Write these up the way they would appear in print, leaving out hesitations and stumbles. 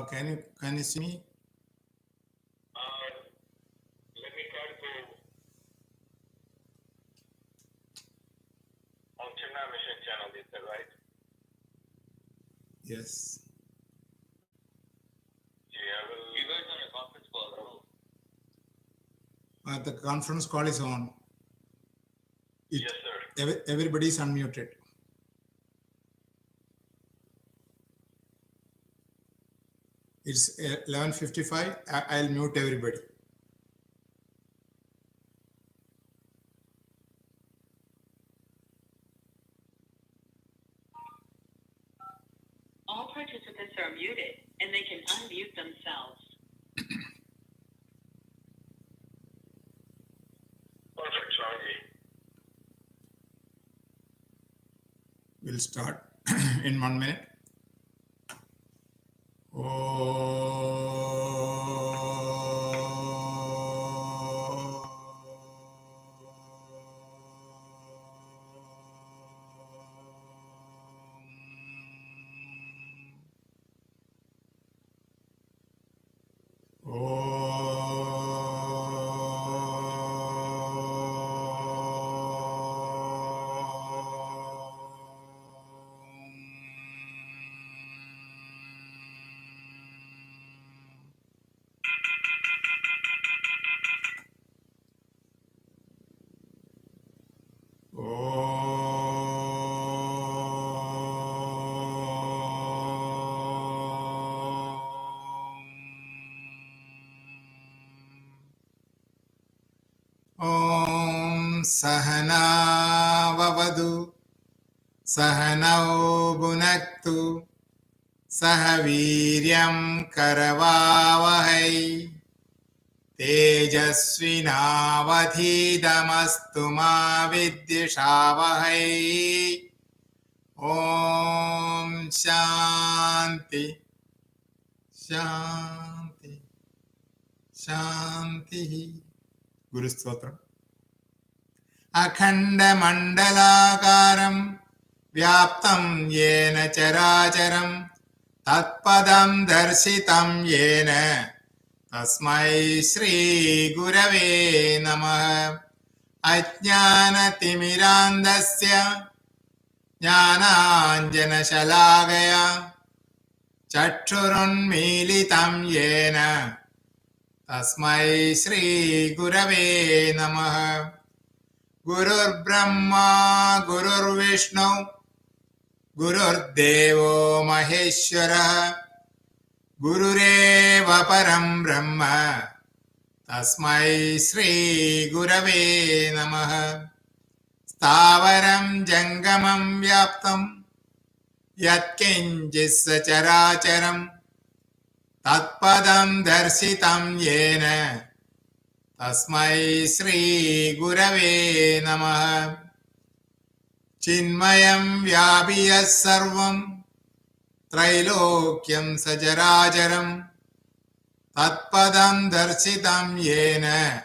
Can you see me? Let me try to on Chennai Mission channel, is that right? Yes. Yeah, you guys on a conference call, no? The conference call is on. Yes, sir. Everybody is unmuted. It's 11:55. I'll mute everybody. All participants are muted and they can unmute themselves. Perfect, Swami. We'll start in 1 minute. Om Sahana Vavadu Sahanau Bhunaktu Sahaviryam Karavavahai Tejasvinavadhidamastu ma vidyashavahai. Om Shanti Shanti Shanti. Guru Stotra. Akhanda Mandalakaram Vyaptam Yena Characharam Tatpadam Darsitam Yena Tasmai Shri Gurave Namah. Ajnana Timirandasya Jnananjana Shalagaya Chakshurun Militam Yena Tasmai Shri Gurave Namah. Gurur Brahma Gurur Vishnu Gurur Devo Maheshwara Gurureva Param Brahma Tasmai Shri Gurave Namah. Stavaram Jangamam Vyaptam Yatkinjis Characharam Tatpadam Darsitam Yena Tasmai Shri Gurave Namah. Chinmayam Vyabhiyas Sarvam Trailokyam Sajarajaram Tatpadam Darsitam Yena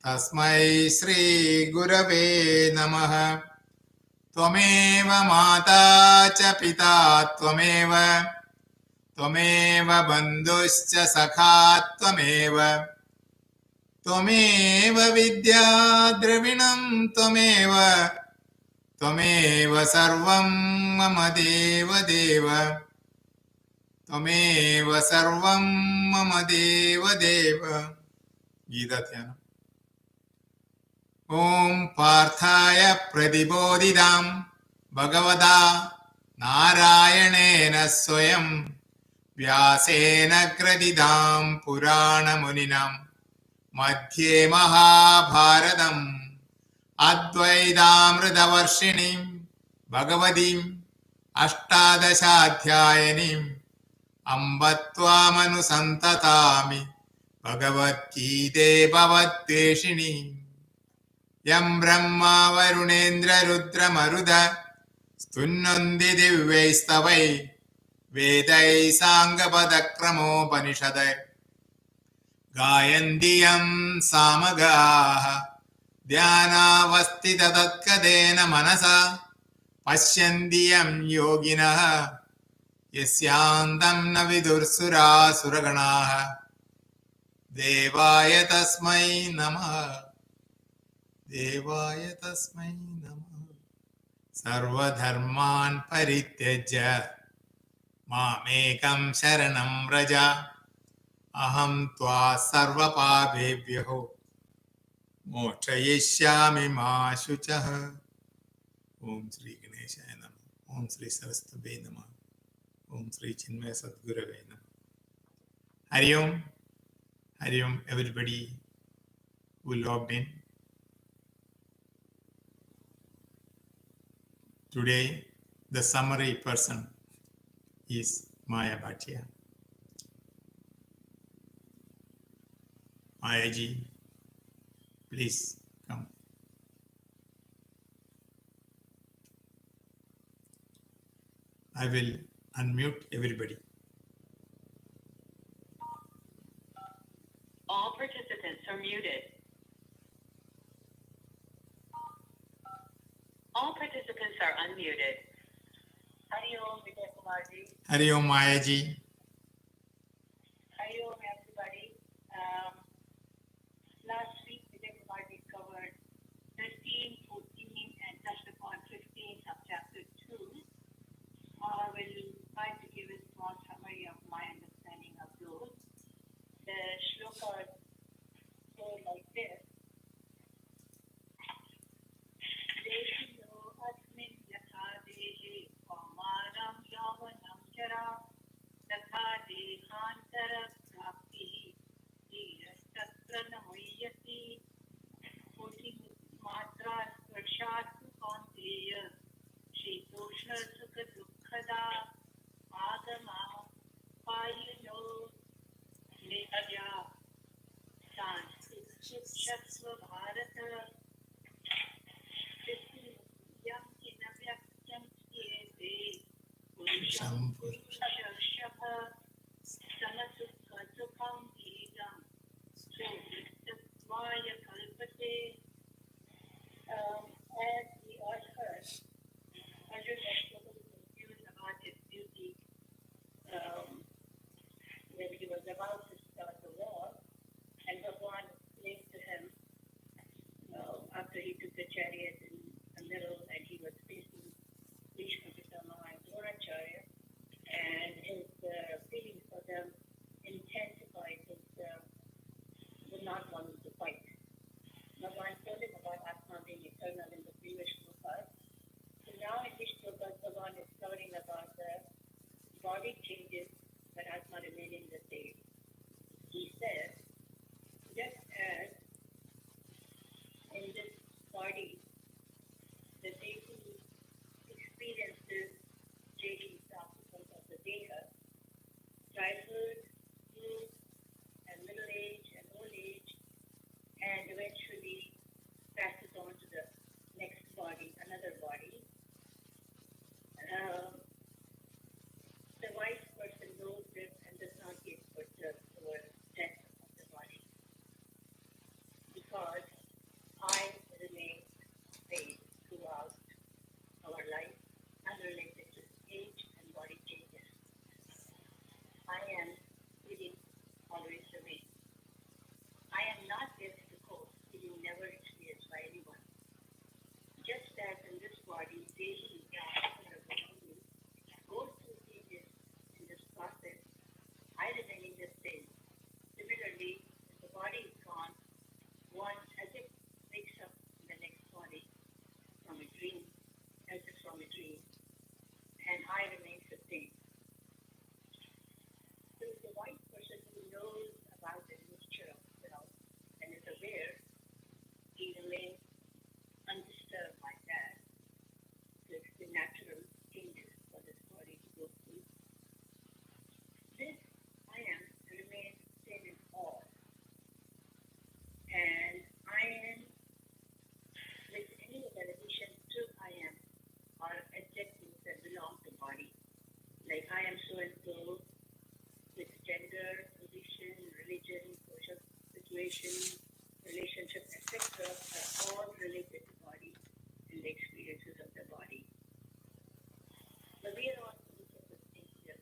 Tasmai Shri Gurave Namah. Tvameva Mata Cha Pita Tvameva Tvameva Bandhuscha Sakha Tvameva Tvameva Vidya Dravinam Tvameva Tvameva Sarvam Mama Deva Deva Tvameva Sarvam Mama Deva Deva. Gita Dhyana. Om Parthaya Pradibodhidam Bhagavada Narayanena Swayam Vyasena Gradidam Purana Muninam Madhye Mahabharadam Advaidamritavarshinim Bhagavadim Ashtadashadhyayanim Ambatvamanu Santatami Bhagavad Gita Bhavaddeshinim. Yam Brahma Varunendra Rudra Maruda Stunnandi Divyaistavai Vedai Sangapadakrammo Panishadai Gayandiyam Samagaha Dhyanavastita Tatkadena Manasa Pashyandiyam Yoginaha यस्यान्तं न विदुर्सुरासुरगणाः देवाय तस्मै नमः देवाय तस्मै नमः सर्वधर्मान् परित्यज्य मामेकं शरणं व्रज अहं त्वा सर्वपापेभ्यो मोक्षयिष्यामि मा शुचः। ओम श्री गणेशाय नमः। ओम श्री सरस्वती नमः। ओम श्री चिन्मय सद्गुरवे नमः। हरि ओम everybody who logged in. Today the summary person is Maya Bhatia. Maya ji, please come. I will unmute everybody. All participants are muted. All participants are unmuted. Hari Om, Vijay Kumar ji. Hari Om Maya ji. Hari Om, everybody. Last week, Vijay Kumar ji covered 13, 14, and touched upon 15 of chapter 2. I will try to give a small summary of my understanding of those. The shlokas go like this. Deshiyo asmin yatha dehe kaumaram yavanam jara तथा देहांतर प्राप्ति धीरस्तत्र न मुह्यति कोटि मात्रा स्पर्शात् कौन्तेय शीतोष्ण सुख दुःखदा आगमा पायिनो निहजा सांस्कृतिक भारत यं किन व्यक्तं स्येते पुरुषं पुरुषः समसुखं गीतं सुवृत्तत्वाय कल्पते. As we all heard, Arjun was totally confused about his beauty when he was about to start the war, and Bhagwan explained to him after he took the chariot in the middle and he was facing Bhishma Pitama and Dronacharya, and his feelings for them intensified. His would not want him to fight. Bhagwan told him about Atma being eternal in the previous shlokas. So now in this shlokas, Bhagwan is talking about the body changes but Atma remaining the same. He says, just as in this body, the deity experiences daily obstacles of the deha, childhood, youth, and middle age and old age, and eventually passes on to the next body, another body. The wise person knows this and does not get perturbed towards death of the body, because I remain same throughout our life, unrelated to age and body changes. I am living always remain. I am not this to cope, being never experienced by anyone. Just as in this body, daily goes through changes in this process, I remain the same. Similarly, if the body is gone, one as it wakes up in the next body from a dream, as if from a dream, and I remain the same. So the wise person who knows about the nature of self and is aware, he remains undisturbed by that. So it's the natural changes for this body to go through. This I am remains same in all. And I am with any other addition to I am are adjectives that belong to body. Like I am so and so with gender, position, religion, social situation, relationship, etc. are all related to body and the experiences of the body. But we are not looking at the things here.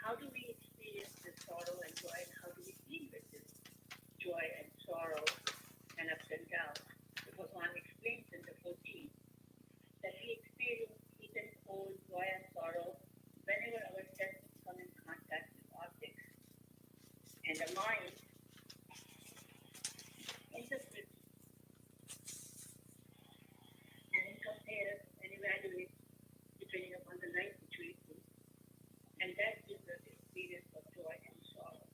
how do we experience this sorrow and joy, and how do we deal with this joy and sorrow and ups and downs? The Bhagwan explains in the 14th that we experience heat and cold, joy and sorrow whenever our senses come in contact with objects. And the mind interprets and compares and evaluates depending upon the light which we see. And that gives us the experience of joy and sorrow.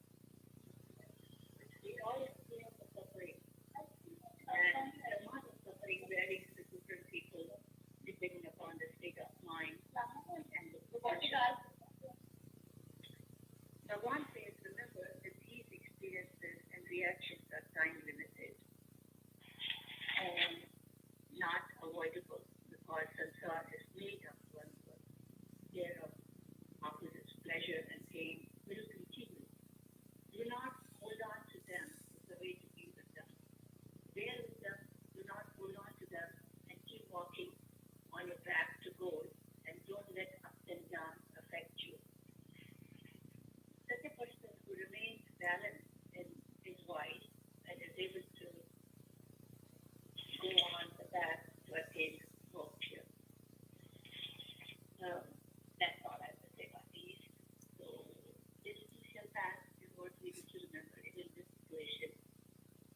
We all experience the suffering. And the amount of suffering varies with different people depending upon the state of mind and the potential. Bhagwan says, remember that these experiences and reactions are time limited and not avoidable because samsara is made of one pair of opposites, pleasure and pain will continue. Do not hold on to them is the way to be with them. Bear with them, do not hold on to them, and keep walking on your path to goal, and don't let ups and downs affect you. Such a person who remains balanced and is wise and is able to go on the path to attain moksha. That's all I have to say about these. So this initial path is what we need to remember in this situation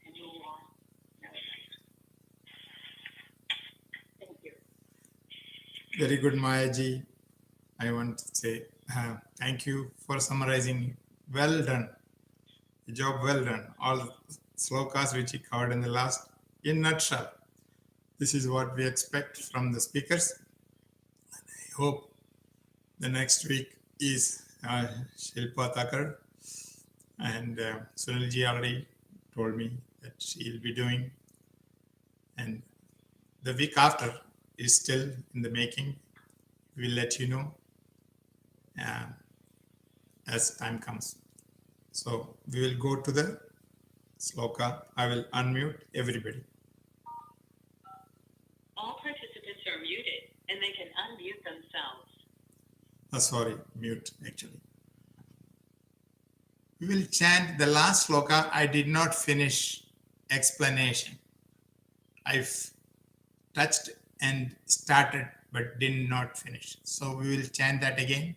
and move on in our life. Thank you. Very good, Mayaji. I want to say thank you for summarizing. Well done. A job well done. All the slokas which you covered in the last, in nutshell. This is what we expect from the speakers. And I hope the next week is Shilpa Thakur. And Sunilji already told me that she'll be doing. And the week after is still in the making. We'll let you know as time comes. So we will go to the sloka. I will unmute everybody. All participants are muted and they can unmute themselves. Sorry, mute actually. We will chant the last sloka. I did not finish explanation. I've touched and started but did not finish. So we will chant that again.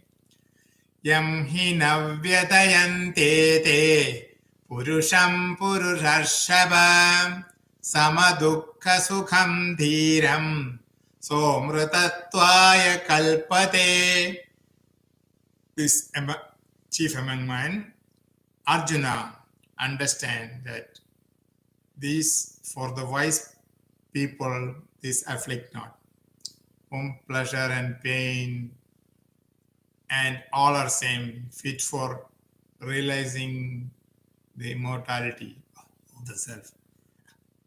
Yam hi navyatayante te purusham purushashabam samadukha sukham dhiram somrutatvaya kalpate. This chief among men, Arjuna, understand that these for the wise people, this afflict not, whom pleasure and pain and all are same, fit for realizing the immortality of the self.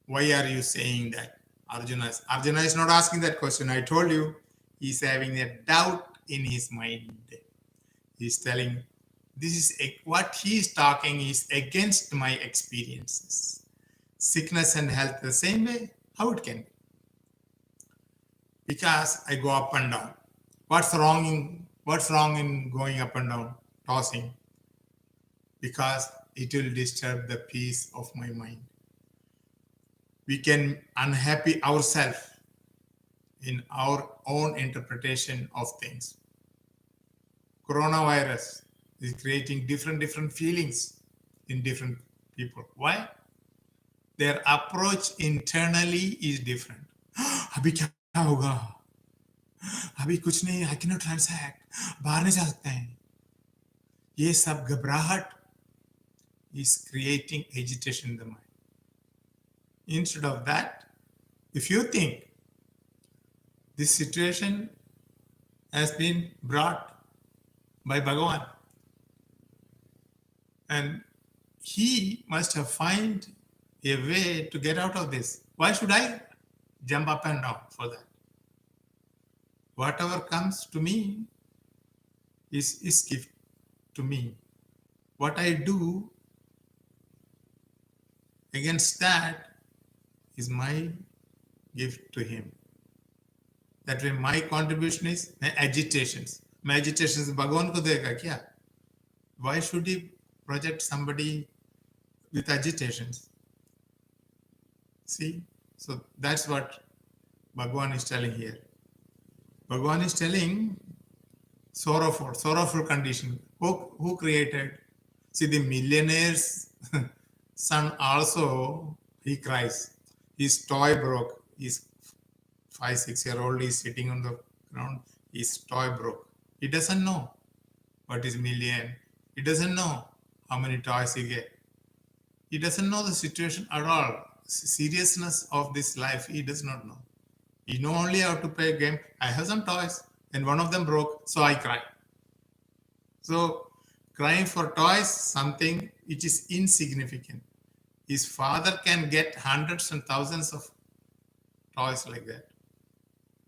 Why are you saying that? Arjuna is not asking that question. I told you, he's having a doubt in his mind. He's telling, this is what he is talking is against my experiences. Sickness and health the same way? How it can be? Because I go up and down. What's wrong in going up and down, tossing? Because it will disturb the peace of my mind. We can unhappy ourselves in our own interpretation of things. Coronavirus is creating different feelings in different people. Why? Their approach internally is different. अभी क्या होगा? अभी कुछ नहीं, I cannot transact. बाहर नहीं जा सकते हैं. ये सब घबराहट is creating agitation in the mind. Instead of that, if you think this situation has been brought by Bhagavan, and he must have found a way to get out of this. Why should I jump up and down for that? Whatever comes to me is gift to me. What I do against that is my gift to him. That way my contribution is my agitations. My agitations भगवान को देगा क्या? Why should he project somebody with agitations? See? So that's what Bhagwan is telling here. Bhagwan is telling sorrowful condition. Who created? See, the millionaire's son also, he cries. His toy broke. His 5-6-year-old is sitting on the ground. His toy broke. He doesn't know what is million. He doesn't know how many toys he get. He doesn't know the situation at all. Seriousness of this life, he does not know. He know only how to play a game. I have some toys and one of them broke, so I cry. So crying for toys, something which is insignificant. His father can get hundreds and thousands of toys like that,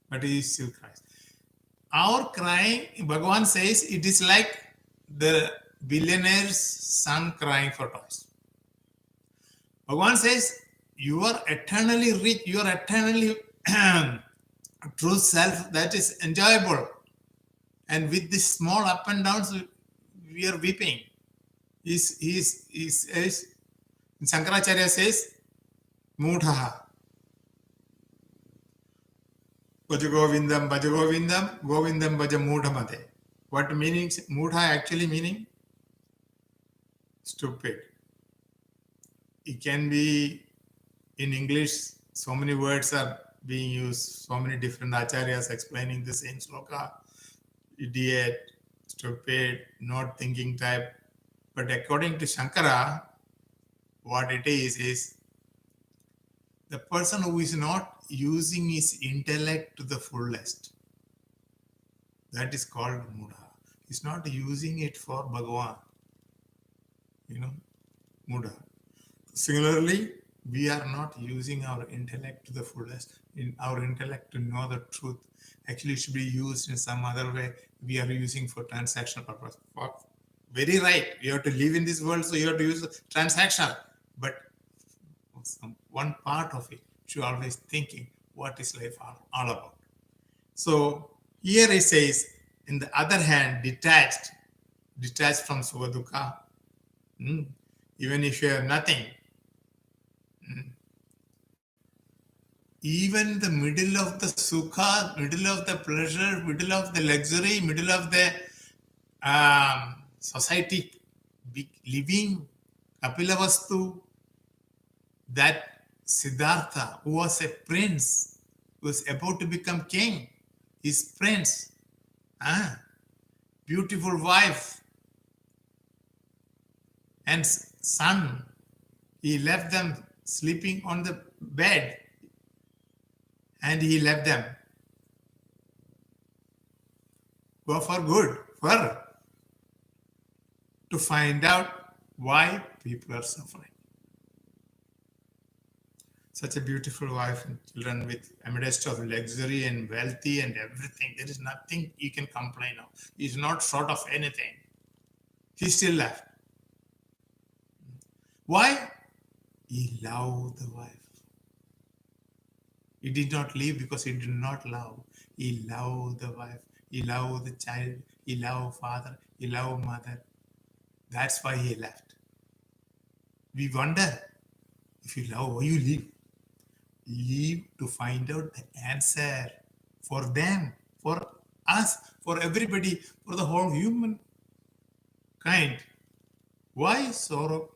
but he still cries. Our crying, Bhagavan says, it is like the billionaire's son crying for toys. Bhagavan says, you are eternally rich, you are eternally true self that is enjoyable. And with this small up and downs, we are weeping. Shankaracharya says, Mudha. Bhaja Govindam, Govindam Bhaja Mudhamate. What means Mudha actually meaning? Stupid. It can be in English, so many words are being used, so many different acharyas explaining the same sloka. Idiot, stupid, not thinking type. But according to Shankara, what it is the person who is not using his intellect to the fullest. That is called Mudha. He's not using it for Bhagavan. Mudha. Similarly, we are not using our intellect to the fullest. In our intellect to know the truth, actually should be used in some other way. We are using for transactional purpose. Very right. You have to live in this world, so you have to use transactional. But one part of it, you are always thinking, what is life all about? So here it says, in the other hand, detached from Sukha Dukkha. Even if you have nothing, even the middle of the sukha, middle of the pleasure, middle of the luxury, middle of the society living, Kapilavastu, that Siddhartha, who was a prince, who was about to become king, his prince, beautiful wife, and son, he left them sleeping on the bed, and he left them. Go for good, to find out why people are suffering. Such a beautiful wife and children with amidst of luxury and wealthy and everything. There is nothing you can complain of. He's not short of anything. He still left. Why? He loved the wife. He did not leave because he did not love. He loved the wife. He loved the child. He loved father. He loved mother. That's why he left. We wonder, if you love, why you leave? Leave to find out the answer for them, for us, for everybody, for the whole human kind. Why sorrow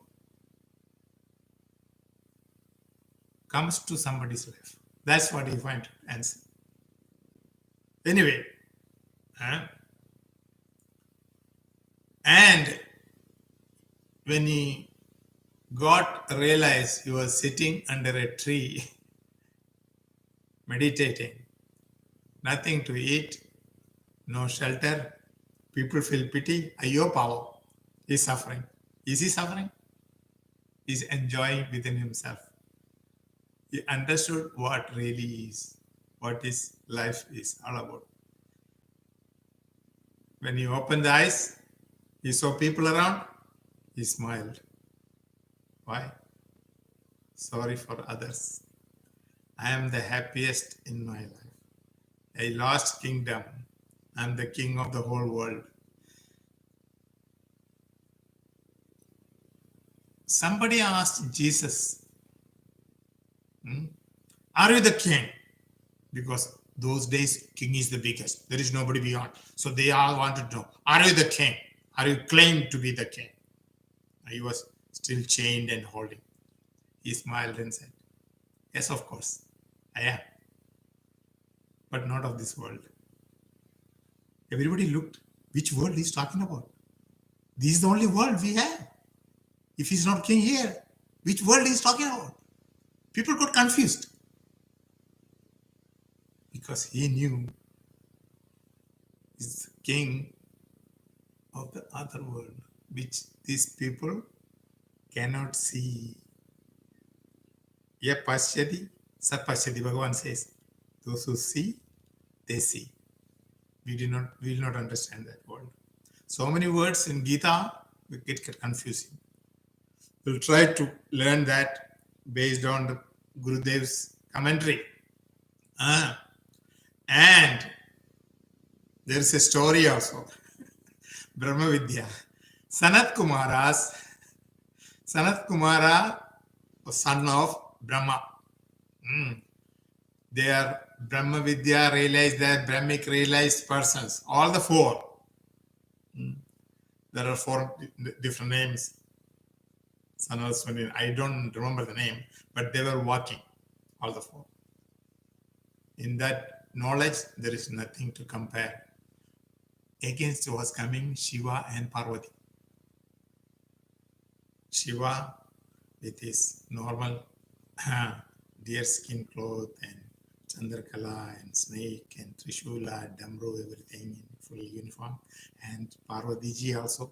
comes to somebody's life? That's what he finds answer. Anyway, and when he realized he was sitting under a tree, meditating, nothing to eat, no shelter, people feel pity. Ayyo Pava, he's suffering. Is he suffering? He's enjoying within himself. He understood what really is, what his life is all about. When he opened the eyes, he saw people around, he smiled. Why? Sorry for others. I am the happiest in my life. A lost kingdom. I am the king of the whole world. somebody asked Jesus, are you the king? Because those days, king is the biggest. There is nobody beyond. So they all wanted to know, are you the king? Are you claimed to be the king? He was still chained and holding. He smiled and said, yes, of course, I am. But not of this world. Everybody looked, which world he's talking about? This is the only world we have. If he's not king here, which world he's talking about? People got confused. Because he knew he's the king of the other world, which these people cannot see. Ya pasyati, sa pasyati, Bhagavan says. Those who see, they see. We will not understand that word. So many words in Gita, we get confusing. We'll try to learn that based on the Gurudev's commentary. And there is a story also. Brahma Vidya. Sanat Kumara was son of Brahma. They are Brahma Vidya realized, they are Brahmic realized persons. All the four. There are four different names. I don't remember the name, but they were walking, all the four. In that knowledge, there is nothing to compare. Against was coming Shiva and Parvati. Shiva with his normal deer skin cloth and Chandrakala and snake and Trishula, Damru, everything in full uniform. And Parvati ji also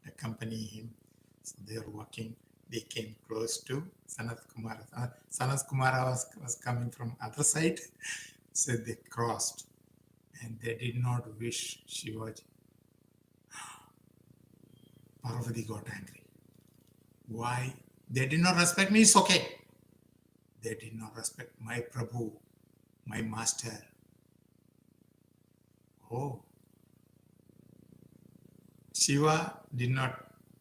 accompany him. So they are walking. They came close to Sanat Kumara. Sanat Kumara was coming from other side. So they crossed. And they did not wish Shivaji. Parvati got angry. Why? They did not respect me, it's okay. They did not respect my Prabhu, my master. Oh. Shiva did not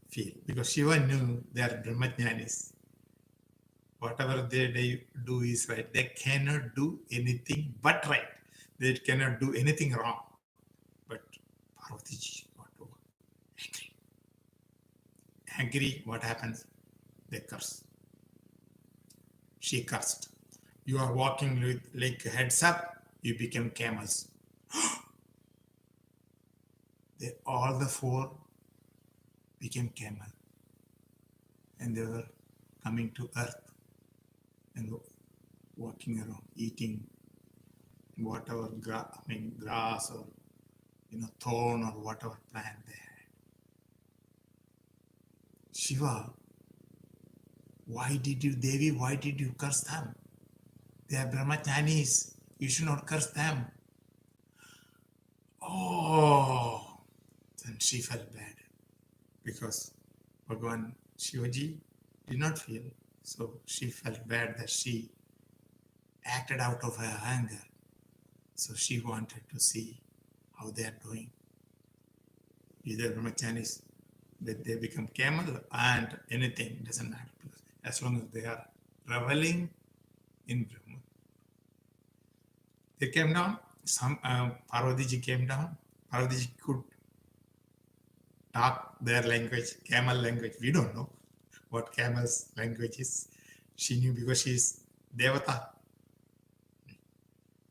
feel, because Shiva knew they are Brahmajnanis. Whatever they do is right. They cannot do anything but right. They cannot do anything wrong. But Parvati ji got angry. Angry, what happens? They curse. She cursed. You are walking with like heads up, you become camels. All the four became camel. And they were coming to earth and walking around, eating whatever grass or thorn or whatever plant they had. Shiva, why did you curse them? They are Brahmacharis. You should not curse them. Oh, then she felt bad because Bhagavan Shivaji did not feel. So she felt bad that she acted out of her anger. So she wanted to see how they are doing. Either Brahmacharis, that they become camel and anything, doesn't matter. As long as they are reveling in Brahma. They came down. Parvati ji came down. Parvati ji could talk their language, camel language. We don't know what camel's language is. She knew because she is Devata.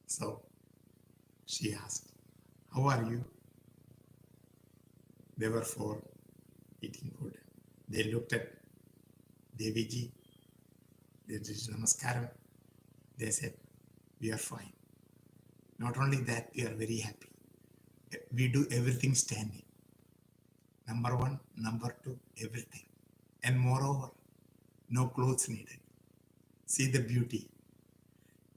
So she asked, how are you? They were four eating food. They looked at Devi ji. They did namaskaram. They said, we are fine. Not only that, we are very happy. We do everything standing. Number one, number two, everything. And moreover, no clothes needed. See the beauty.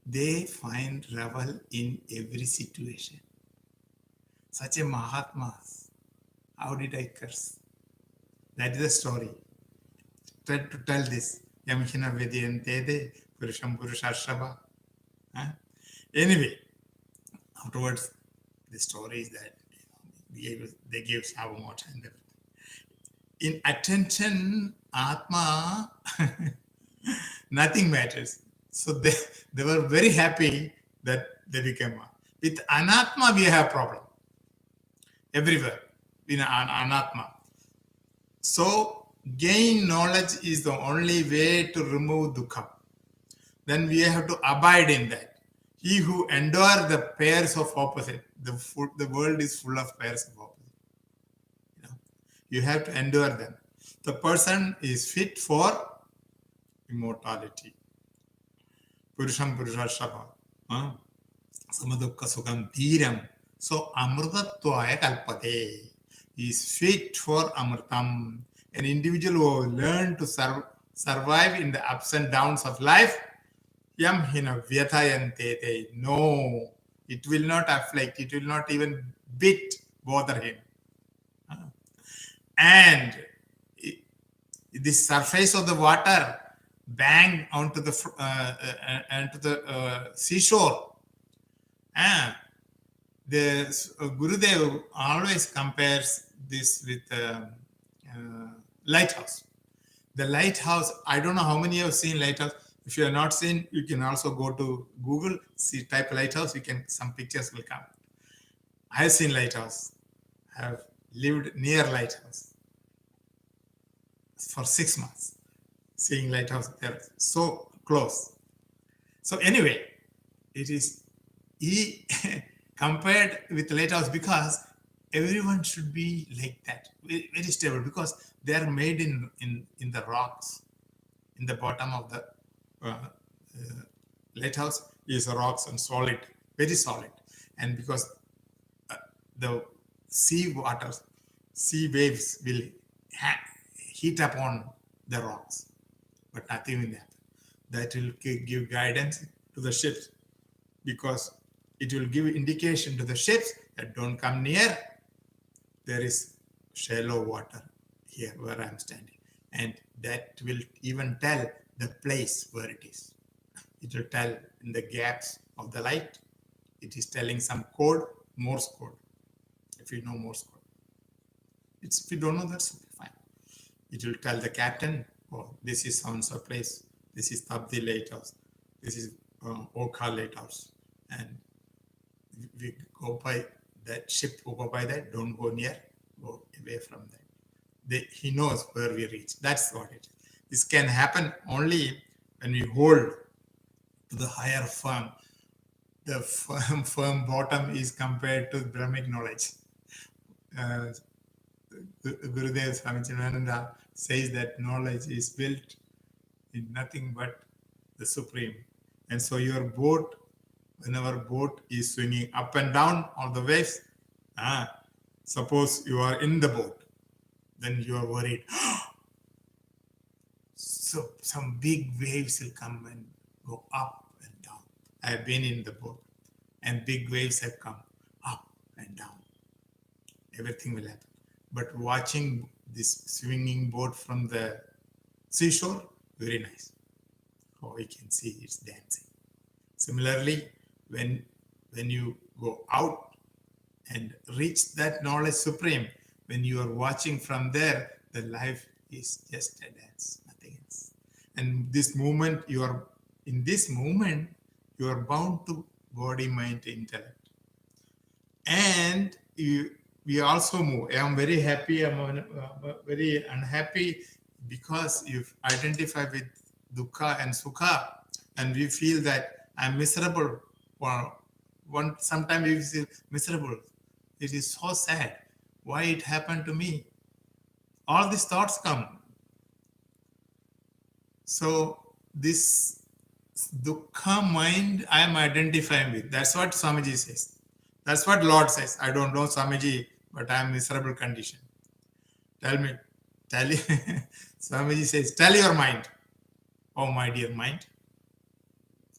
They find revel in every situation. Such a Mahatmas. How did I curse? That is the story. Try to tell this. Yamhina Vedyantede Purusham Purushashrava. Anyway, afterwards, the story is that they gave Shavamot and everything. in attention, Atma, nothing matters. So they were very happy that they became one. With Anatma, we have problem everywhere in Anatma. So gain knowledge is the only way to remove dukkha. Then we have to abide in that. He who endure the pairs of opposite, the world is full of pairs of opposite. You have to endure them. The person is fit for immortality. Purusham Purushashrava. Samadukka Sukham Dhiram. So Amrutatvaya Kalpate. He is fit for Amritam. An individual who will learn to survive in the ups and downs of life. Yam hina vyatayante. No, it will not afflict, it will not even bother him. And the surface of the water bang onto the seashore. The Gurudev always compares this with lighthouse. The lighthouse, I don't know how many have seen lighthouse. If you have not seen, you can also go to Google, type lighthouse, some pictures will come. I have seen lighthouse. I have lived near lighthouse for 6 months, seeing lighthouse there, so close. So anyway, it is compared with lighthouse because everyone should be like that, very, very stable, because they are made in the rocks. In the bottom of the lighthouse is rocks and solid, very solid. And because the sea waves will heat upon the rocks, but nothing will happen. That will give guidance to the ships, because it will give indication to the ships that don't come near. There is shallow water here where I am standing, and that will even tell the place where it is. It will tell in the gaps of the light. It is telling some code, Morse code. If you know Morse code, if you don't know, that's okay, fine. It will tell the captain, oh, this is so-and-so place. This is Tabdi Lighthouse. This is Okha Lighthouse. And we go by that ship, go by that, don't go near, go away from that. He knows where we reach. That's what it is. This can happen only when we hold to the higher firm. The firm bottom is compared to Brahmic knowledge. Gurudev Swami Chidananda says that knowledge is built in nothing but the Supreme. And so your boat, whenever boat is swinging up and down on the waves, suppose you are in the boat, then you are worried. So some big waves will come and go up and down. I have been in the boat, and big waves have come up and down. Everything will happen. But watching this swinging boat from the seashore, very nice. Oh, we can see it's dancing. Similarly, when you go out and reach that knowledge supreme, when you are watching from there, the life is just a dance, nothing else. And this moment, in this moment, you are bound to body, mind, intellect. And we also move. I am very happy, I am very unhappy, because you identify with dukkha and sukha, and we feel that I'm miserable. Sometimes we feel miserable. It is so sad. Why it happened to me? All these thoughts come. So this dukkha mind I am identifying with. That's what Swamiji says. That's what Lord says. I don't know Swamiji, but I am miserable condition. Tell you. Swamiji says, tell your mind. Oh, my dear mind,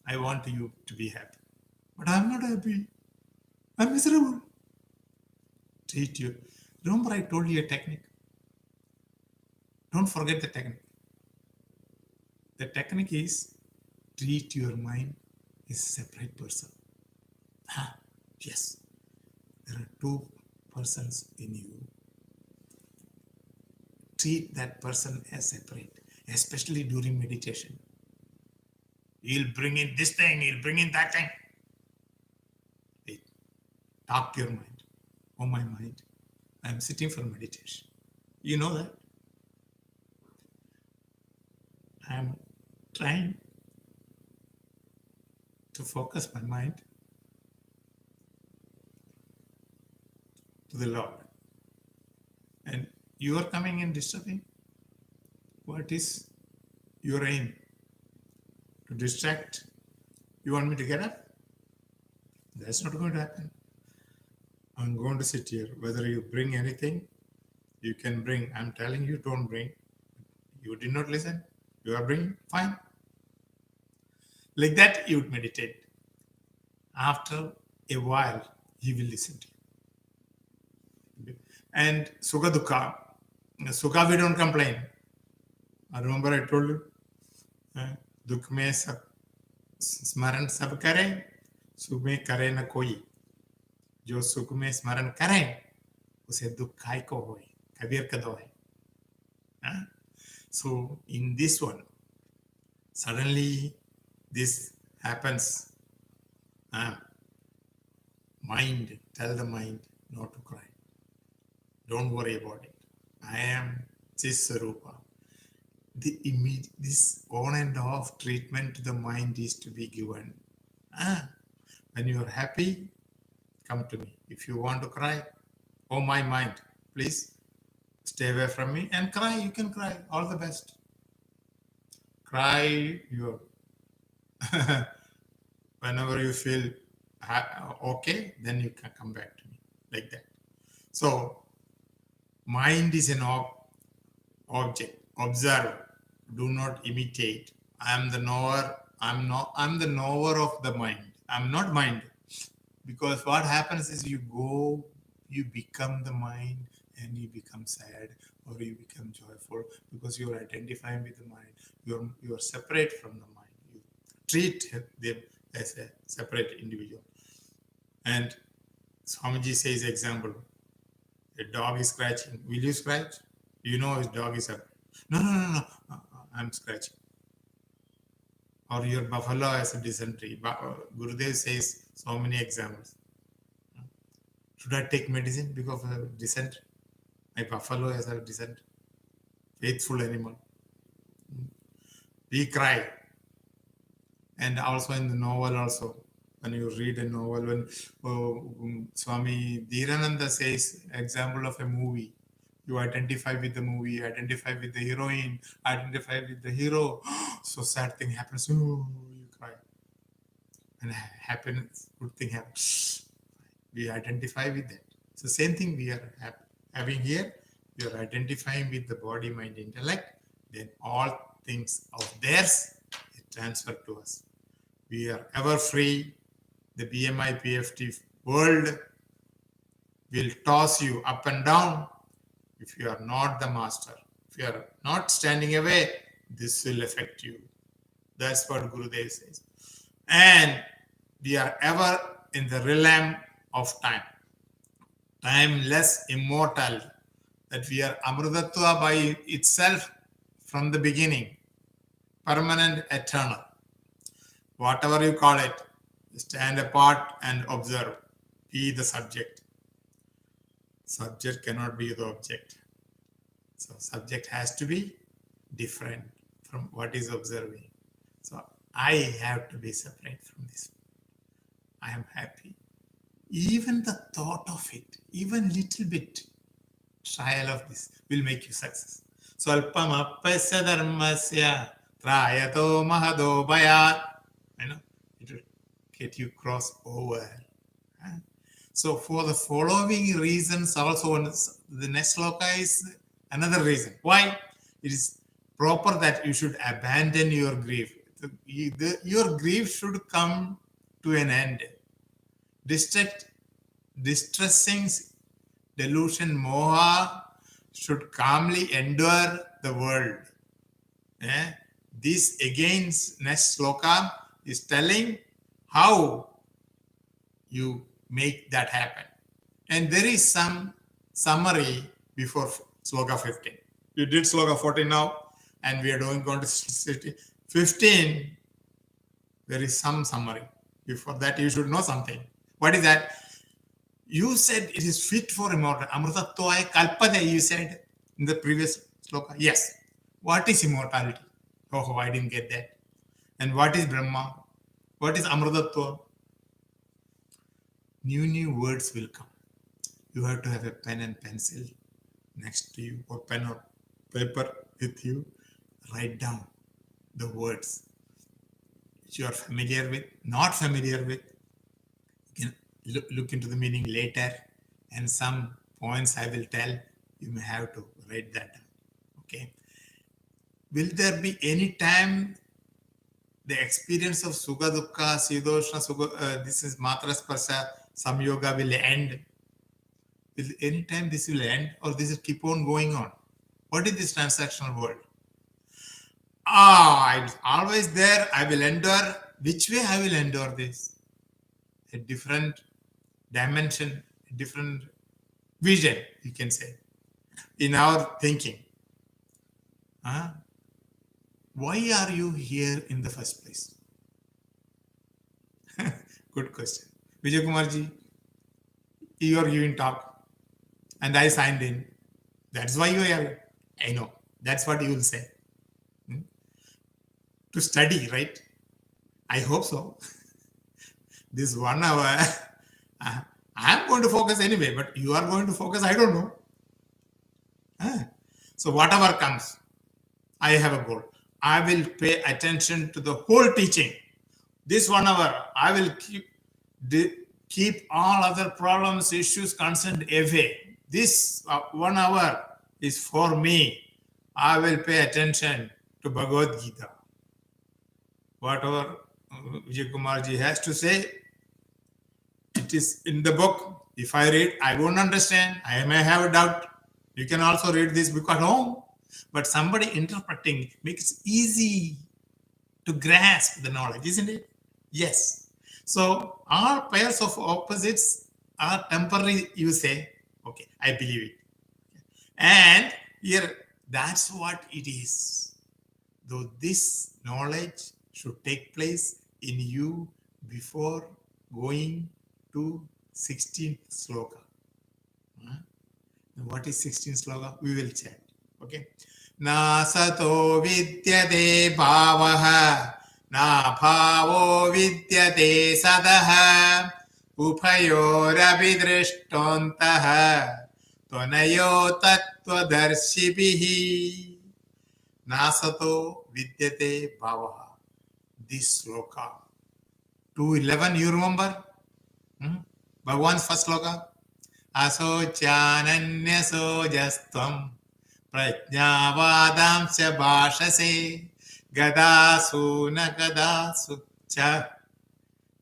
I want you to be happy. But I'm not happy. I'm miserable. Treat you. Remember I told you a technique. Don't forget the technique. The technique is treat your mind as a separate person. Yes. There are two persons in you. treat that person as separate, especially during meditation. He'll bring in this thing, he'll bring in that thing. Wait, talk to your mind. Oh, my mind, I'm sitting for meditation. You know that? I'm trying to focus my mind to the Lord. And you are coming and disturbing. What is your aim? To distract? You want me to get up? That's not going to happen. I'm going to sit here. Whether you bring anything, you can bring. I'm telling you, don't bring. You did not listen. You are bringing, fine. Like that, you would meditate. After a while, he will listen to you. And Sukha Dukkha. Sukha, we don't complain. I remember I told you, Dukh mein sab smaran sab kare, Sukh mein kare na koi. Jo Sukh mein smaran kare, उसे दुख काय को होए, कबीर कदो है. So in this one, suddenly this happens. Mind, tell the mind not to cry. Don't worry about it. I am Chis-Sarupa. This on and off treatment to the mind is to be given. When you are happy, come to me. If you want to cry, oh my mind, please stay away from me and cry. You can cry. All the best. Cry your whenever you feel okay, then you can come back to me like that. So mind is an object. Observe. Do not imitate. I am the knower. I'm the knower of the mind. I'm not mind. Because what happens is you become the mind and you become sad or you become joyful because you are identifying with the mind. You are separate from the mind. You treat them as a separate individual. And Swamiji says example, a dog is scratching. Will you scratch? You know his dog is separate. No. I'm scratching. Or your buffalo has a dysentery. Gurudev says so many examples. Should I take medicine because of dysentery? My buffalo has a dysentery. Faithful animal. We cry. And also in the novel also, when you read a novel, when Swami Dhirananda says example of a movie, you identify with the movie, identify with the heroine, identify with the hero. So sad thing happens, you cry. And happiness, good thing happens. We identify with that. So same thing we are having here. We are identifying with the body, mind, intellect. Then all things of theirs is transferred to us. We are ever free. The BMI PFT world will toss you up and down. If you are not the master, if you are not standing away, this will affect you. That's what Gurudev says. And we are ever in the realm of time. Timeless, immortal. That we are Amrutatva by itself from the beginning. Permanent, eternal. Whatever you call it, stand apart and observe. Be the subject. Subject cannot be the object. So subject has to be different from what is observing. So I have to be separate from this. I am happy. Even the thought of it, even little bit trial of this will make you success. Swalpam appasya dharmasya trayato mahado bhayat. It will get you cross over. So for the following reasons also, the next sloka is another reason. Why? It is proper that you should abandon your grief. Your grief should come to an end. Distressing delusion, moha should calmly endure the world. This again, next sloka is telling how you make that happen. And there is some summary before sloka 15. We did sloka 14 now, and we are going to 15. There is some summary. Before that, you should know something. What is that? You said it is fit for immortal. Amritatvaya kalpade, you said in the previous sloka. Yes. What is immortality? Oh, I didn't get that. And what is Brahma? What is Amritattva? New words will come. You have to have a pen and pencil next to you, or pen or paper with you. Write down the words which you are familiar with, not familiar with. You can look into the meaning later, and some points I will tell. You may have to write that down. Okay. Will there be any time the experience of Sukha Dukkha, Sidoshna, Sukha, this is Matra Sparsha, Samyoga will end? Will any time this will end, or this will keep on going on? What is this transactional world? It's always there. I will endure. Which way I will endure this? A different dimension, a different vision, you can say, in our thinking. Why are you here in the first place? Good question. Vijay Kumarji, you are giving talk and I signed in. That's why you are here. I know. That's what you will say. To study, right? I hope so. This 1 hour, I am going to focus anyway, but you are going to focus, I don't know. So whatever comes, I have a goal. I will pay attention to the whole teaching. This 1 hour, I will keep all other problems, issues, concerned away. This 1 hour is for me. I will pay attention to Bhagavad Gita. Whatever Vijay Kumarji has to say, it is in the book. If I read, I won't understand. I may have a doubt. You can also read this book at home. But somebody interpreting makes it easy to grasp the knowledge, isn't it? Yes. So all pairs of opposites are temporary, you say. Okay, I believe it. And here, that's what it is. Though this knowledge should take place in you before going to 16th sloka. What is 16th sloka? We will chat. Okay. Na sato vidyate bhavaha, na bhavo vidyate sadaha, uphayorapi drishtontaha, tvanayo tattvadarshibhihi. Na sato vidyate bhavaha. This sloka. 2:11, you remember? Bhagwan's first sloka. Asochananya jastvam prajnavadamsya bhashase gadasu na gadasu cha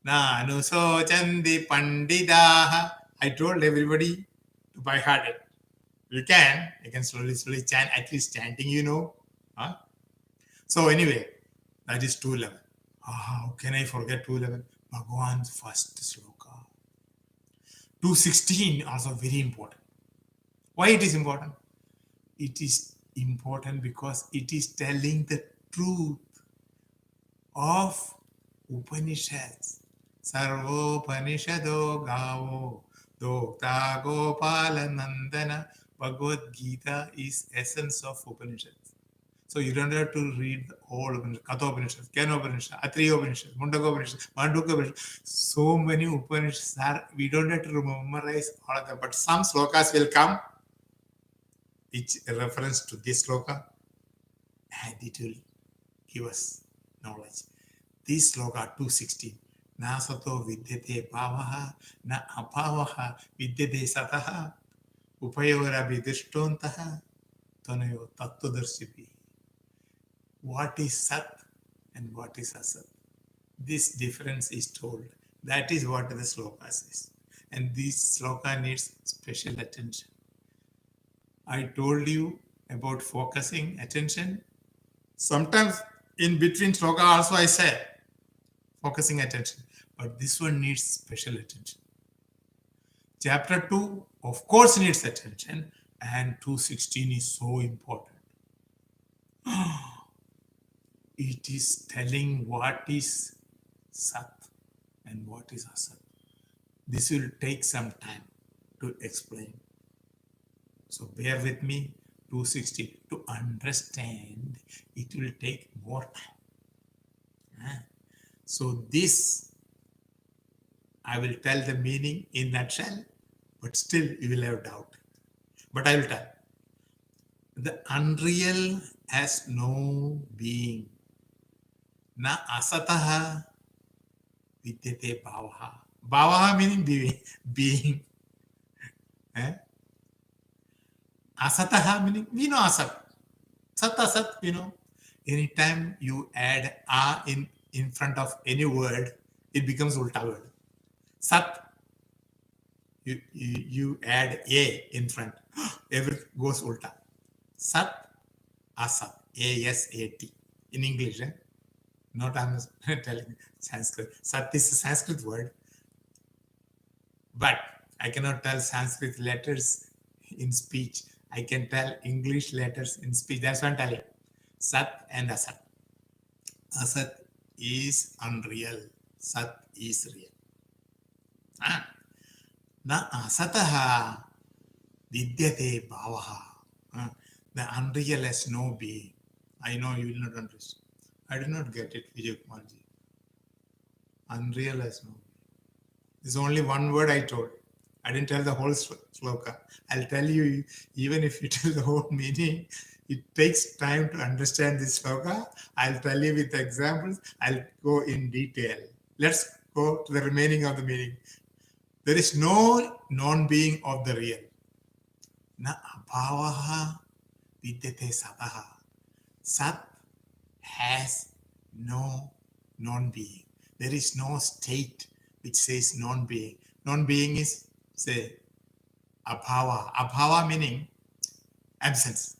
na anusochandi pandidaha. I told everybody to by heart it. You can slowly chant, at least chanting, you know. So anyway, that is 2:11. How can I forget 2:11? Bhagwan's first sloka. 2:16 also very important. Why it is important? It is important because it is telling the truth of Upanishads. Sarvopanishado gavo dokta gopala nandana. Bhagavad Gita is essence of Upanishads. So you don't have to read the whole Upanishad, Katha Upanishad, Kena Upanishad, Atriya Upanishad, Mundaka Upanishad, Mandukya Upanishad. So many Upanishads are, we don't have to memorize all of them. But some slokas will come, each reference to this sloka, and it will give us knowledge. This sloka 2:16. Na sato vidyate bhavaha, na abhavaha vidyate sataha, upayora vidishtontaha, tanayo tattvadarshibhi. What is Sat and what is Asat? This difference is told. That is what the sloka says. And this sloka needs special attention. I told you about focusing attention. Sometimes in between sloka also I said focusing attention. But this one needs special attention. Chapter 2, of course, needs attention. And 2:16 is so important. It is telling what is Sat and what is Asat. This will take some time to explain. So bear with me, 260. To understand, it will take more time. So this, I will tell the meaning in nutshell, but still you will have doubt. But I will tell. The unreal has no being. Na asataha vidyate bhavaha. Bhavaha meaning being. Asataha meaning we know asat. Sat asat, we know. Anytime you add a in front of any word, it becomes ulta word. Sat, you add a in front, everything goes ulta. Sat, asat, A-S-A-T. In English, not I'm telling Sanskrit. Sat is a Sanskrit word, but I cannot tell Sanskrit letters in speech. I can tell English letters in speech. That's what I'm telling. Sat and Asat. Asat is unreal. Sat is real. Na asataha vidyate bhavaha. The unreal has no being. I know you will not understand. I did not get it, Vijay Kumarji. Unreal has no being. There's only one word I told. I didn't tell the whole sloka. I'll tell you, even if you tell the whole meaning, it takes time to understand this sloka. I'll tell you with examples. I'll go in detail. Let's go to the remaining of the meaning. There is no non-being of the real. Na abhavaha vidyate sataha. Sat has no non-being. There is no state which says non-being. Non-being is, say, abhava. Abhava meaning absence.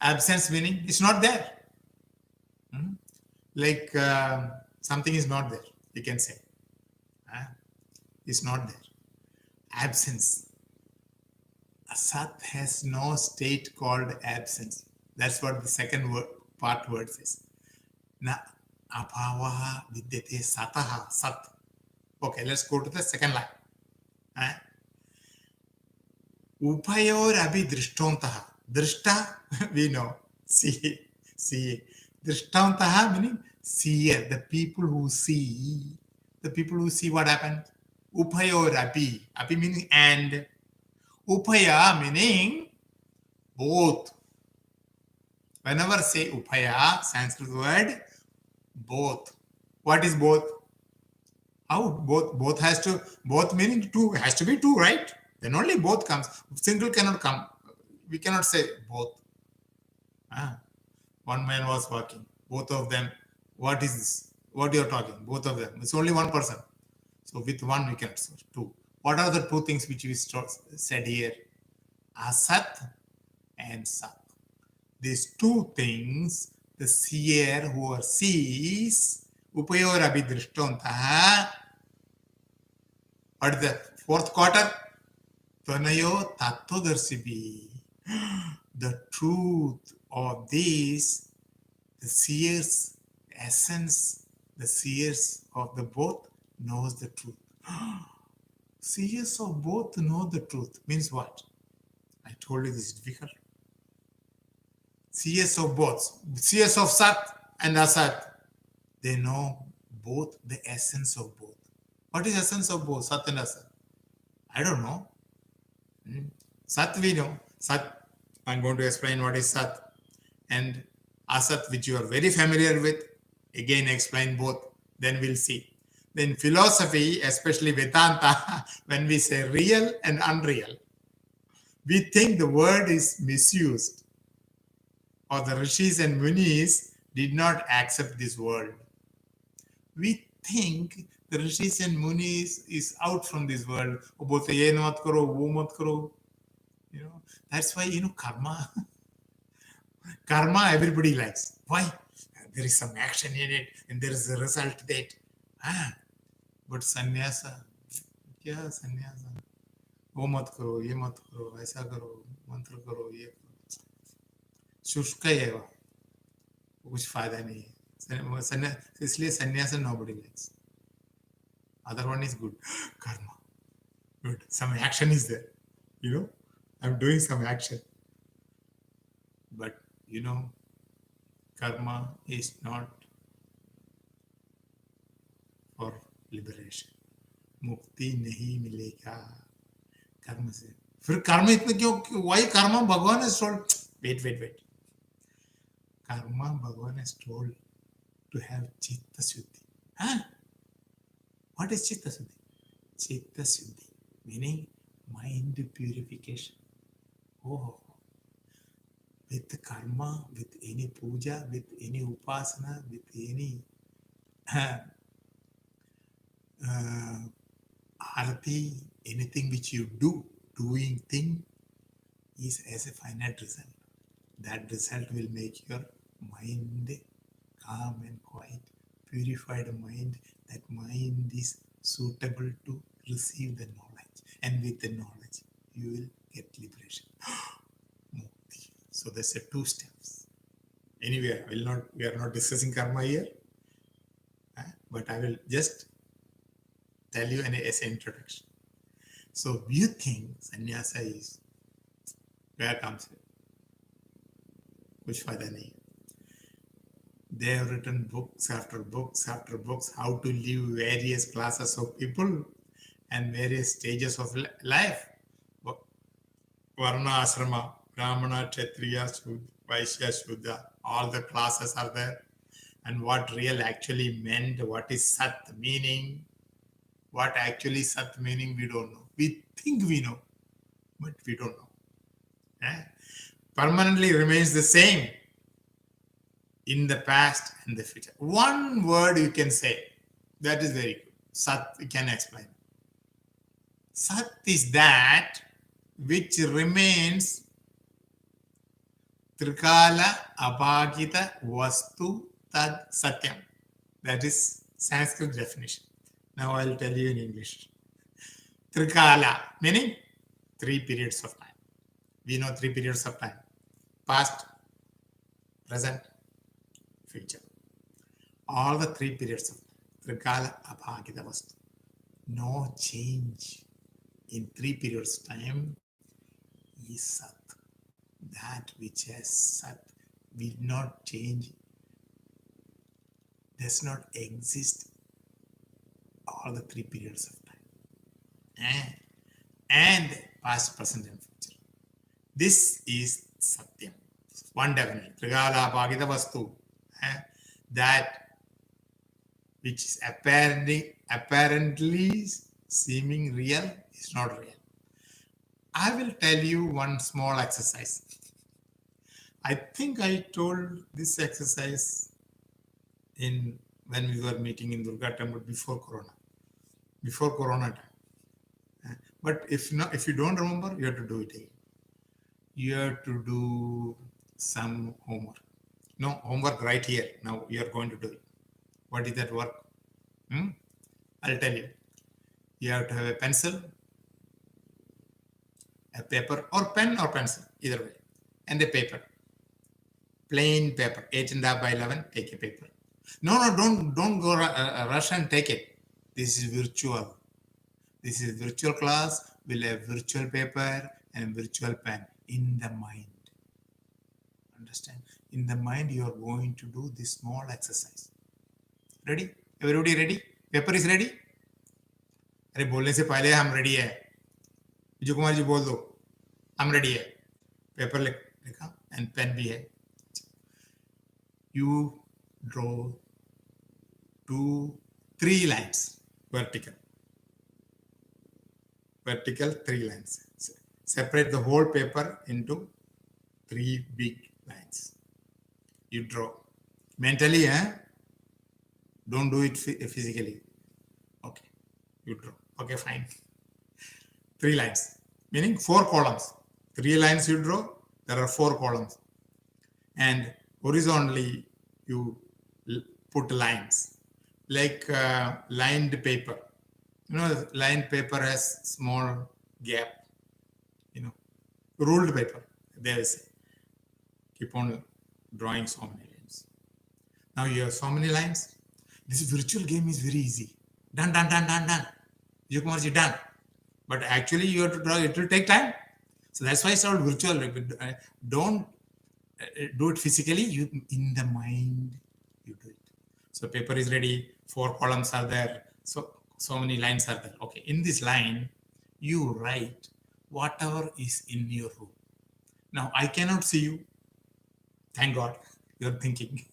Absence meaning it's not there. Like something is not there, you can say. It's not there. Absence. Asat has no state called absence. That's what the second word says. Na abhavaha vidyate sataha. Sat. Okay, let's go to the second line. Upayor abhi drishtontaha. Drishta, we know. See. Drishtontaha meaning seer. The people who see. The people who see what happened. Upayor abhi. Abhi meaning and. Upaya meaning both. Whenever say upaya, Sanskrit word, both. What is both? How? Both has to, both meaning two, has to be two, right? Then only both comes. Single cannot come. We cannot say both. One man was working. Both of them. What is this? What you are talking? Both of them. It's only one person. So with one we cannot say two. What are the two things which we said here? Asat and Sat. These two things, the seer who sees, upayor abhidrishtontaha. What is the fourth quarter? Tvanayo tattvadarsibi. The truth of this, the seer's essence, the seers of the both knows the truth. Seers of both know the truth. Means what? I told you this is difficult. Seers of both, seers of Sat and Asat, they know both the essence of both. What is essence of both, Sat and Asat? I don't know. Sat we know. Sat, I'm going to explain what is Sat. And Asat, which you are very familiar with, again explain both. Then we'll see. Then philosophy, especially Vedanta, when we say real and unreal, we think the word is misused. Or the rishis and munis did not accept this word. We think the rishis and munis is out from this world. You know, that's why, karma. Karma everybody likes. Why? There is some action in it and there is a result that. But sannyasa, kya sannyasa? वो मत करो, ये मत करो, ऐसा करो, मंत्र करो, ये करो. शुष्क एव, कुछ फायदा नहीं है. इसलिए sannyasa nobody likes. Other one is good. Karma. Good. Some action is there. I'm doing some action. But karma is not for liberation. मुक्ति नहीं मिलेगा कर्म से. फिर कर्म इतना क्यों? Why karma? Bhagwan has told. Wait. Karma, Bhagwan has told to have chitta shuddhi. Huh? What is chitta shuddhi? Chitta shuddhi meaning mind purification. Oh, with karma, with any puja, with any upasana, with any arati, anything which you do, doing thing is as a finite result. That result will make your mind calm and quiet, purified mind. That mind is suitable to receive the knowledge, and with the knowledge you will get liberation. Mukti. So there's a 2 steps. Anyway, we are not discussing karma here, but I will just tell you as an introduction. So you think sannyasa is, where comes it? कुछ फायदा नहीं. They have written books after books after books how to live various classes of people and various stages of life. Varna, ashrama, Brahmana, Kshatriya, Vaishya, Shudra, all the classes are there. And what real actually meant, what is Sat meaning, what actually Sat meaning, we don't know. We think we know, but we don't know. Permanently remains the same in the past and the future. One word you can say, that is very good. Sat, you can explain. Sat is that which remains Trikala Abhagita Vastu Tad Satyam. That is Sanskrit definition. Now I'll tell you in English. Trikala, meaning 3 periods of time. We know 3 periods of time. Past, present, future. All the 3 periods of Trikala Abhagita Vastu. No change in 3 periods of time is Sat. That which has Sat will not change, does not exist all the 3 periods of time. And past, present, and future. This is Satyam. One definition. Trikala Bhagita Vastu. That which is apparently seeming real is not real. I will tell you one small exercise. I think I told this exercise when we were meeting in Durga Temple before Corona time. But if you don't remember, you have to do it again. You have to do some homework. No, homework right here. Now you are going to do it. What is that work? I'll tell you. You have to have a pencil, a paper, or pen or pencil, either way, and a paper. Plain paper, 8.5 by 11, take a paper. No, don't go rush and take it. This is virtual. This is virtual class. We'll have virtual paper and virtual pen in the mind. Understand? In the mind, you are going to do this small exercise. Ready? Everybody ready? Paper is ready? अरे बोलने से पहले हम ready है. विजय कुमार जी बोल दो, हम ready है. पेपर लिखा and pen भी है. You draw 3 lines, vertical 3 lines. Separate the whole paper into 3 big lines. You draw mentally, don't do it physically. Okay, you draw. Okay, fine. 3 lines, meaning 4 columns. 3 lines you draw, there are 4 columns. And horizontally, you put lines like lined paper. Lined paper has small gap. Ruled paper, they will say. Keep on drawing so many lines. Now you have so many lines. This virtual game is very easy. Done. Vijay Kumarji, done. But actually you have to draw, it will take time. So that's why it's called virtual. Don't do it physically, you in the mind you do it. So paper is ready, 4 columns are there, so many lines are there. Okay, in this line you write whatever is in your room. Now I cannot see you. Thank God you're thinking.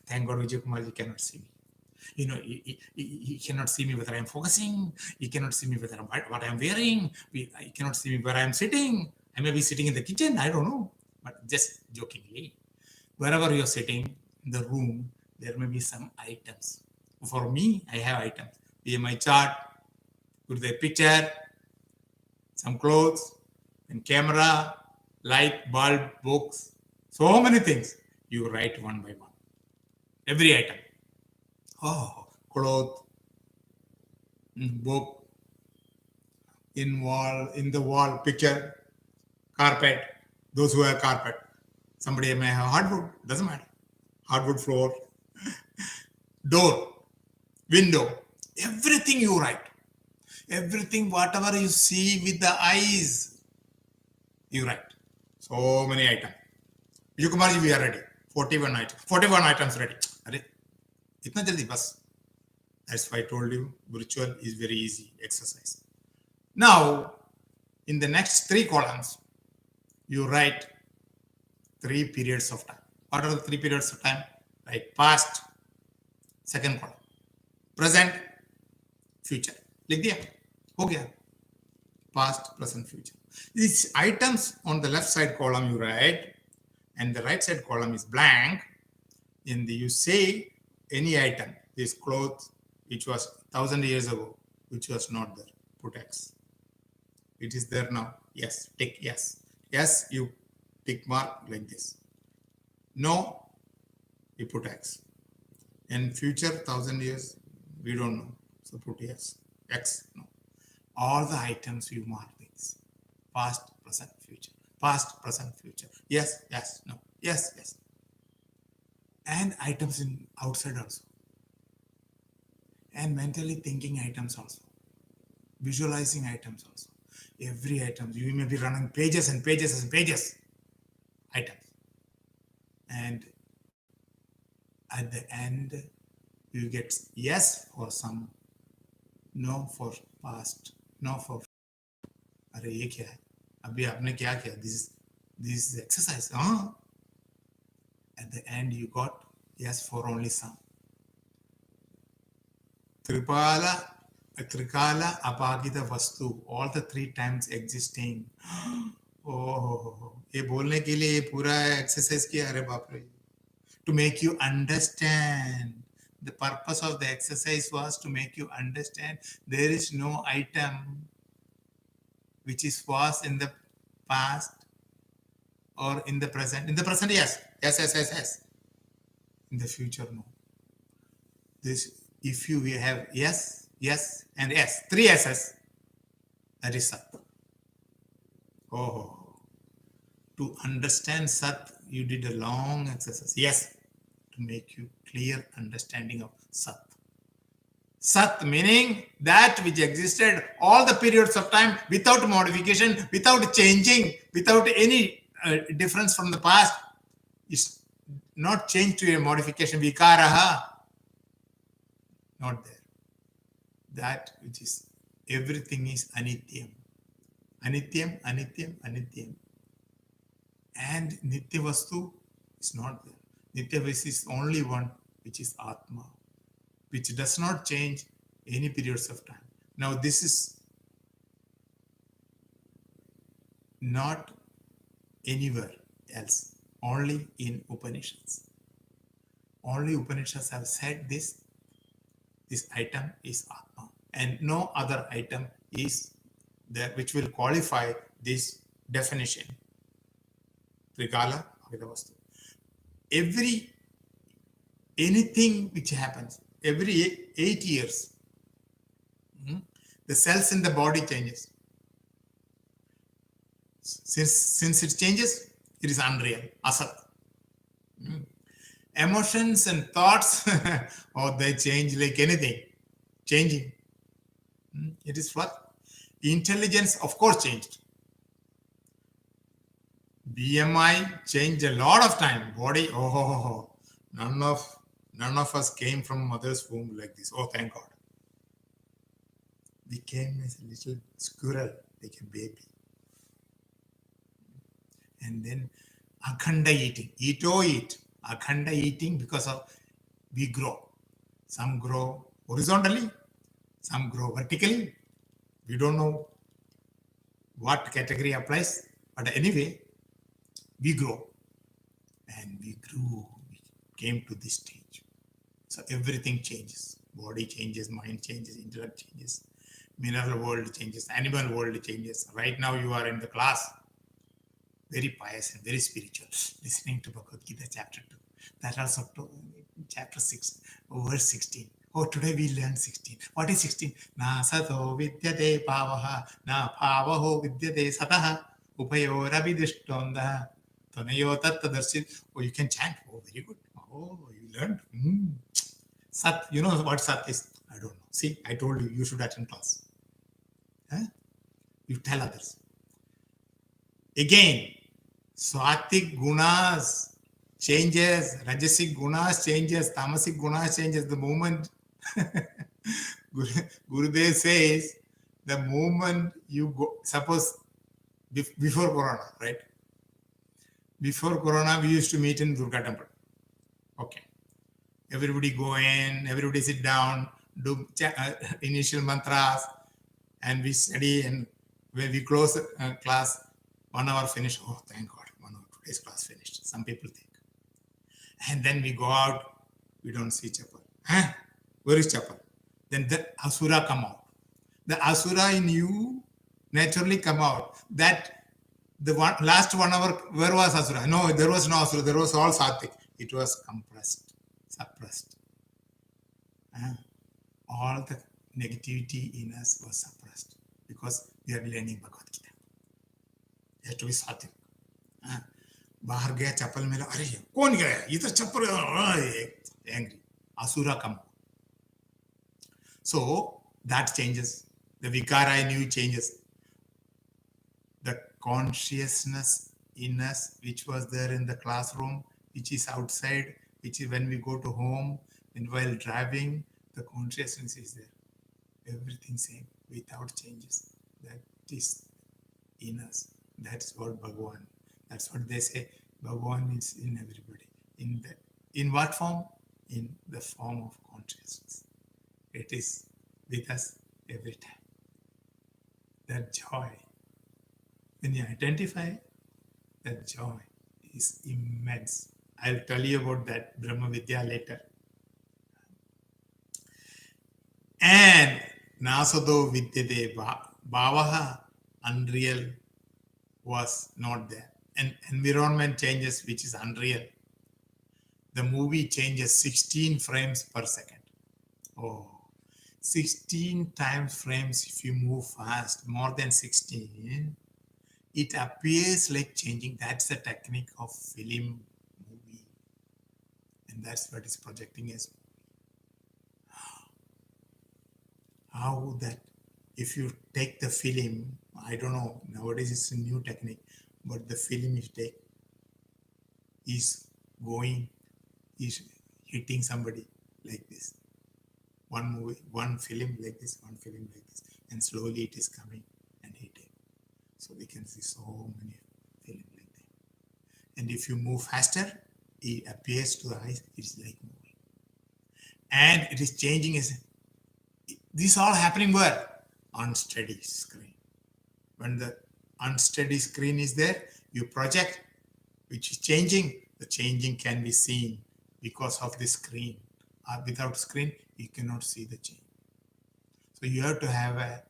Thank God Vijay Kumarji cannot see me. You know, he cannot see me whether I'm focusing. He cannot see me whether what I'm wearing. He cannot see me where I'm sitting. I may be sitting in the kitchen. I don't know. But just jokingly, wherever you're sitting in the room, there may be some items. For me, I have items. Be my chart, put the picture, some clothes, and camera, light, bulb, books, so many things. You write one by one. Every item. Oh, cloth, book, in the wall, picture, carpet. Those who have carpet. Somebody may have hardwood, doesn't matter. Hardwood floor, door, window, everything you write. Everything, whatever you see with the eyes, you write. So many items. Vijay Kumarji, we are ready. 41 items. 41 items ready. Arre, itna jaldi bas. That's why I told you, virtual is very easy exercise. Now, in the next 3 columns, you write 3 periods of time. What are the 3 periods of time? Right, past, second column, present, future. लिख दिया, हो गया. Past, present, future. These items on the left side column you write, and the right side column is blank. And you say any item, this cloth, which was 1,000 years ago, which was not there, put X. It is there now. Yes, tick yes. Yes, you tick mark like this. No, you put X. And future 1,000 years, we don't know. So put yes. X, no. All the items you mark this. Past, present, future. Past, present, future. Yes, yes, no. Yes, yes. And items in outside also. And mentally thinking items also. Visualizing items also. Every item, you may be running pages and pages and pages. Items. And at the end, you get yes for some, no for past, no for. अरे ये क्या है? अभी आपने क्या किया? This is exercise. At the end, you got yes for only some. Tripala, Trikala, Apagita Vastu, all the 3 times existing. Oh, ये बोलने के लिए ये पूरा exercise किया, अरे बाप रे. To make you understand. The purpose of the exercise was to make you understand there is no item which was in the past or in the present. In the present, yes. Yes. In the future, no. This, if you have yes, yes, and yes, 3 S's, that is Sat. Oh. To understand Sat, you did a long exercise. Yes, to make you clear understanding of Sat. Sat meaning that which existed all the periods of time without modification, without changing, without any difference from the past, is not changed to a modification. Vikaraha, not there. That which is, everything is anityam. Anityam, anityam, anityam. And Nitya Vastu is not there. Nitya Vastu is only one, which is Atma, which does not change any periods of time. Now this is not anywhere else, only in Upanishads. Only Upanishads have said this item is Atma, and no other item is there which will qualify this definition. Trikala, Vastu. Anything which happens, every 8 years, the cells in the body changes. Since it changes, it is unreal, asat. Mm. Emotions and thoughts, oh, they change like anything. Changing. It is what? Intelligence, of course, changed. BMI changed a lot of time. Body, oh, none of us came from mother's womb like this. Oh, thank God. We came as a little squirrel, like a baby. And then akhanda eating. Eat or eat. Akhanda eating because of we grow. Some grow horizontally, some grow vertically. We don't know what category applies, but anyway, we grow. And we grew. We came to this stage. So everything changes. Body changes, mind changes, intellect changes, mineral world changes, animal world changes. Right now you are in the class, very pious and very spiritual, listening to Bhagavad Gita chapter 2. That also chapter 6, verse 16. Oh, today we learned 16. What is 16? Na sato vidyate pavaha, na pavaho vidyate sataha, upayor abhidishtonda, tanayo tattadarshit. Oh, you can chant. Oh, very good. Oh, you learned. Sat, you know what Sat is? I don't know. See, I told you, you should attend class. Huh? You tell others. Again, Swatik gunas changes, Rajasic gunas changes, Tamasic gunas changes. The moment Gurudev says, the moment you go, suppose before Corona, right? Before Corona, we used to meet in Durga temple. Okay. Everybody go in, everybody sit down, do initial mantras, and we study. And when we close class, 1 hour finished. Oh, thank God, 1 hour, today's class finished. Some people think. And then we go out, we don't see chapel. Huh? Where is chapel? Then the asura come out. The asura in you naturally come out. That the last 1 hour, where was asura? No, there was no asura. There was all sattvic. It was compressed, suppressed. All the negativity in us was suppressed because we are learning Bhagavad Gita. It has to be sattvic. बाहर गया चप्पल में अरे कौन गया इधर चप्पल angry asura come. So that changes. The vikara in you changes. The consciousness in us, which was there in the classroom, which is outside, which is when we go to home, and while driving, the consciousness is there. Everything same, without changes. That is in us. That's what Bhagavan. That's what they say. Bhagavan is in everybody. In what form? In the form of consciousness. It is with us every time. That joy. When you identify, that joy is immense. I'll tell you about that Brahma Vidya later. And Nasado Vidyate Bhavaha, unreal, was not there. And environment changes, which is unreal. The movie changes 16 frames per second. Oh, 16 times frames if you move fast, more than 16, it appears like changing. That's the technique of film movie. And that's what is projecting as how that if you take the film, I don't know, nowadays it's a new technique, but the film you take is hitting somebody like this. One movie, one film like this, one film like this, and slowly it is coming and hitting. So we can see so many films like that. And if you move faster, it appears to the eyes, it's like moving. And it is changing as this all happening where? On steady screen. When the unsteady screen is there, you project, which is changing. The changing can be seen because of the screen. Without screen, you cannot see the change. So you have to have a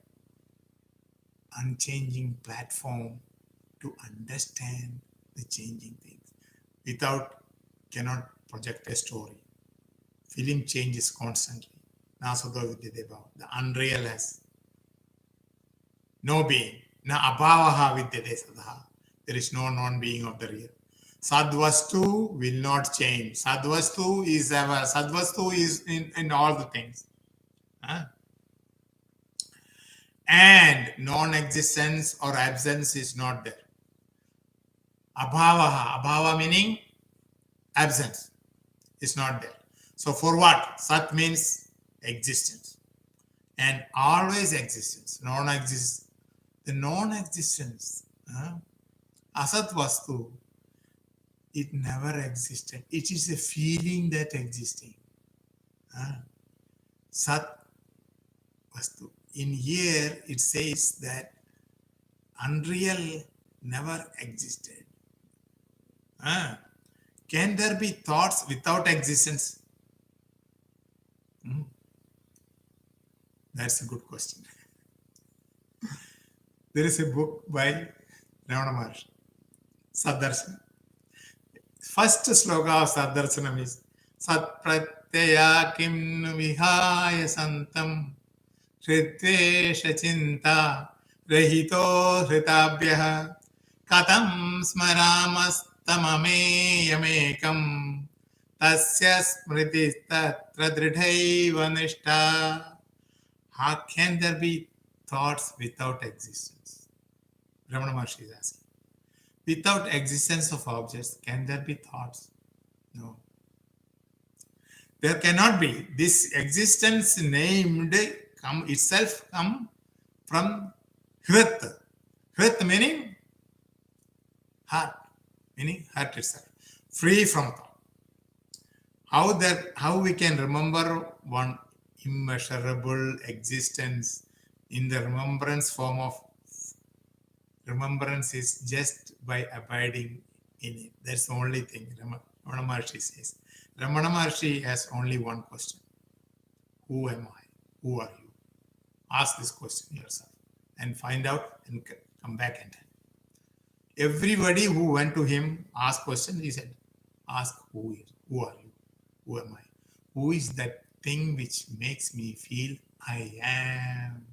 unchanging platform to understand the changing things. Without, cannot project a story. Film changes constantly. The unreal has no being. Na abhavaha vidyate sadaha. There is no non-being of the real. Sadvastu will not change. Sadvastu is ever. Sadvastu is in all the things. Huh? And non-existence or absence is not there. Abhava. Abhava meaning absence is not there. So for what? Sat means existence. And always existence. The non-existence. Asat Vastu. It never existed. It is a feeling that existing. Sat Vastu. In here, it says that unreal never existed. Can there be thoughts without existence? That's a good question. There is a book by Ramana Maharshi, Saddarsana. First sloka of Saddarsana is Sat pratyaya kim nu vihaya santam hritvesha chinta rahito hritabhyah katam smaramastamameyamekam tasya smriti tatra dridhaiva nishta. How can there be thoughts without existence? Ramana Maharshi is asking. Without existence of objects, can there be thoughts? No. There cannot be. This existence named come from Hrit. Hrit meaning heart, meaning heart itself. Free from thought. How we can remember one immeasurable existence in the remembrance form of remembrance is just by abiding in it. That's the only thing Ramana Maharshi says. Ramana Maharshi has only one question. Who am I? Who are you? Ask this question yourself and find out and come back and tell. Everybody who went to him asked question, he said, ask who are you? Who am I? Who is that thing which makes me feel I am?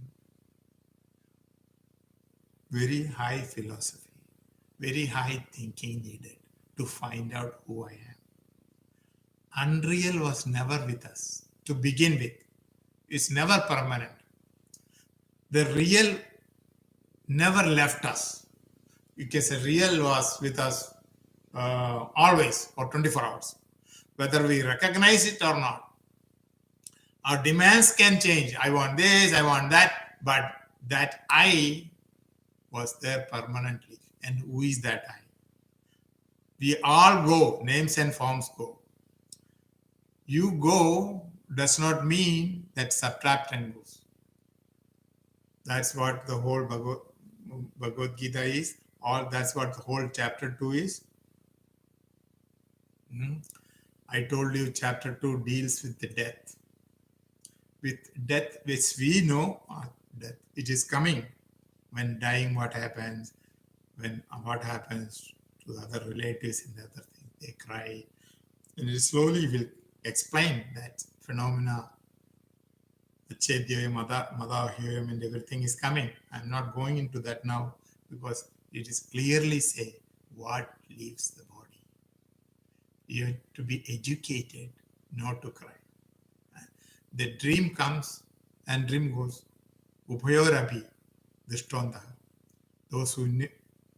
Very high philosophy, very high thinking needed to find out who I am. Unreal was never with us to begin with. It's never permanent. The real never left us. Because the real was with us always for 24 hours. Whether we recognize it or not. Our demands can change. I want this, I want that. But that I was there permanently. And who is that I? We all go, names and forms go. You go does not mean that subtractant goes. That's what the whole Bhagavad Gita is, or that's what the whole chapter 2 is. I told you chapter 2 deals with the death. With death, which we know, death. It is coming. When dying, what happens? What happens to the other relatives and the other things? They cry. And it slowly will explain that phenomena. The Chedyaya, Madahyoyam and everything is coming. I'm not going into that now because it is clearly say what leaves the body. You have to be educated not to cry. The dream comes and dream goes. Ubhayorabhi drishtontaha. Those who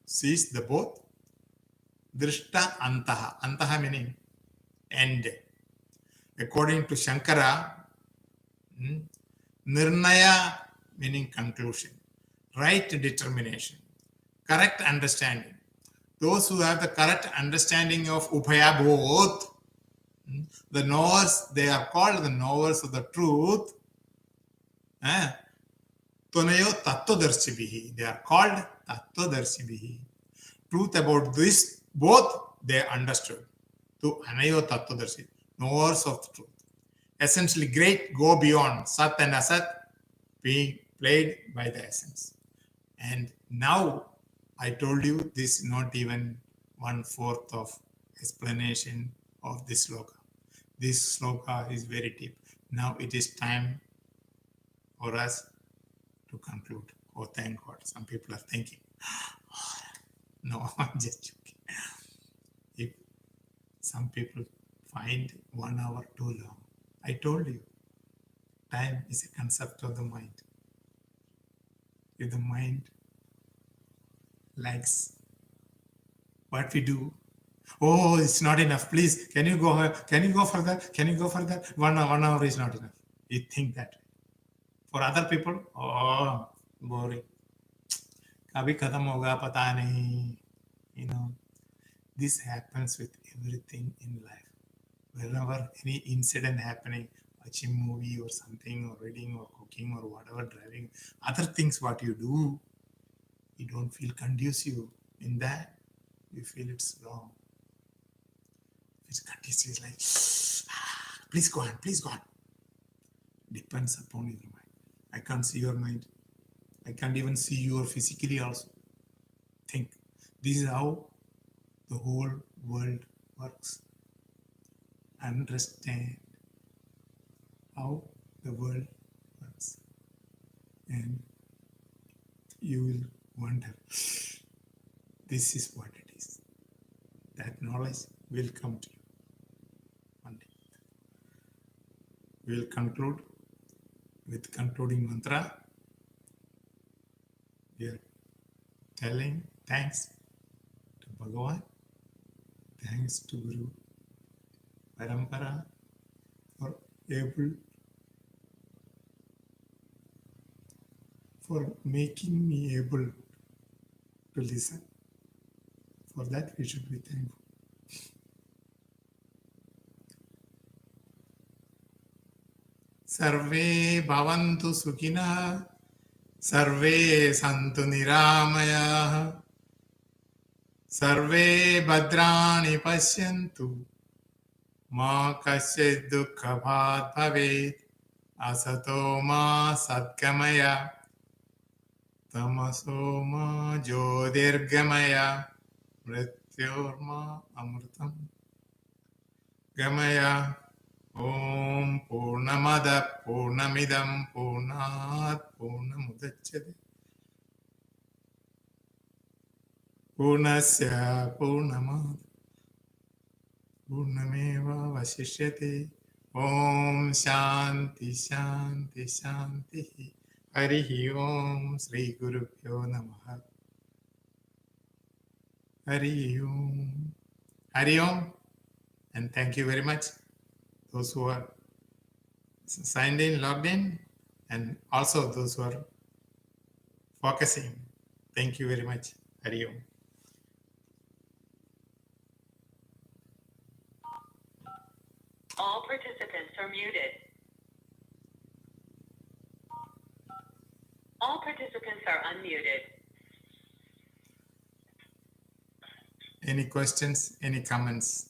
sees the both. Drishta antaha. Antaha meaning end. According to Shankara, Nirnaya meaning conclusion, right determination, correct understanding. Those who have the correct understanding of Upaya both, the knowers, they are called the knowers of the truth. Tunayo Tattvadarshibhihi. They are called Tattvadarshibhihi. Truth about this, both they understood. To Anayo Tattvadarshi, knowers of truth. Essentially great, go beyond Sat and Asat being played by the essence. And now I told you this is not even 1/4 of explanation of this sloka. This sloka is very deep. Now it is time for us to conclude. Oh, thank God. Some people are thinking, no, I'm just joking. If some people find 1 hour too long, I told you, time is a concept of the mind. If the mind likes what we do, oh, it's not enough. Please, can you go further? Can you go further? 1 hour is not enough. You think that way. For other people, oh, boring. Kabhi khatam hoga, pata nahi. You know, this happens with everything in life. Whenever any incident happening, watching movie or something, or reading or cooking or whatever, driving, other things what you do, you don't feel conducive in that. You feel it's wrong. It's conducive, like, please go on, please go on. Depends upon your mind. I can't see your mind. I can't even see you physically also. Think. This is how the whole world works. Understand how the world works. And you will wonder, this is what it is. That knowledge will come to you one day. We will conclude with concluding mantra. We are telling thanks to Bhagavan, thanks to Guru Parampara for making me able to listen. For that we should be thankful. Sarve bhavantu sukhina, sarve santu niramaya, sarve bhadrani pashyantu, ma kasyid dukkha bhat bhavet, asato ma satgamaya, tamaso ma jyotirgamaya, mrityorma amritam gamaya. Om Purnamada Purnamidam Purnat Purnamudachyate Purnasya Purnamad Purnameva Vasishyate. Om Shanti Shanti Shanti. Harihi Om Sri Gurubhyo Namaha. Harihi Om. Hari Om. And thank you very much, those who are signed in, logged in, and also those who are focusing. Thank you very much. Hari Om. All participants are muted. All participants are unmuted. Any questions? Any comments?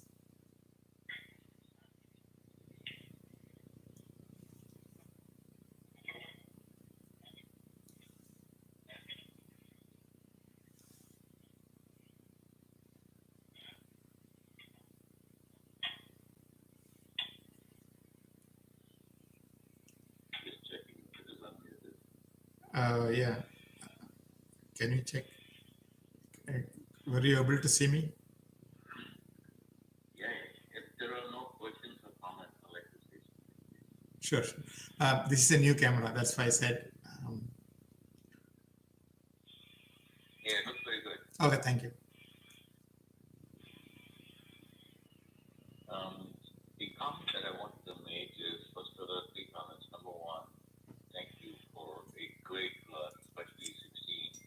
Yeah. Can you check? Were you able to see me? Yeah, if there are no questions or comments, I'd like to say something. Sure. This is a new camera. That's why I said. Yeah, it looks very good. Okay, thank you. The comment that I wanted to make is, first of all, three comments. Number one, thank you for a great class, especially 16.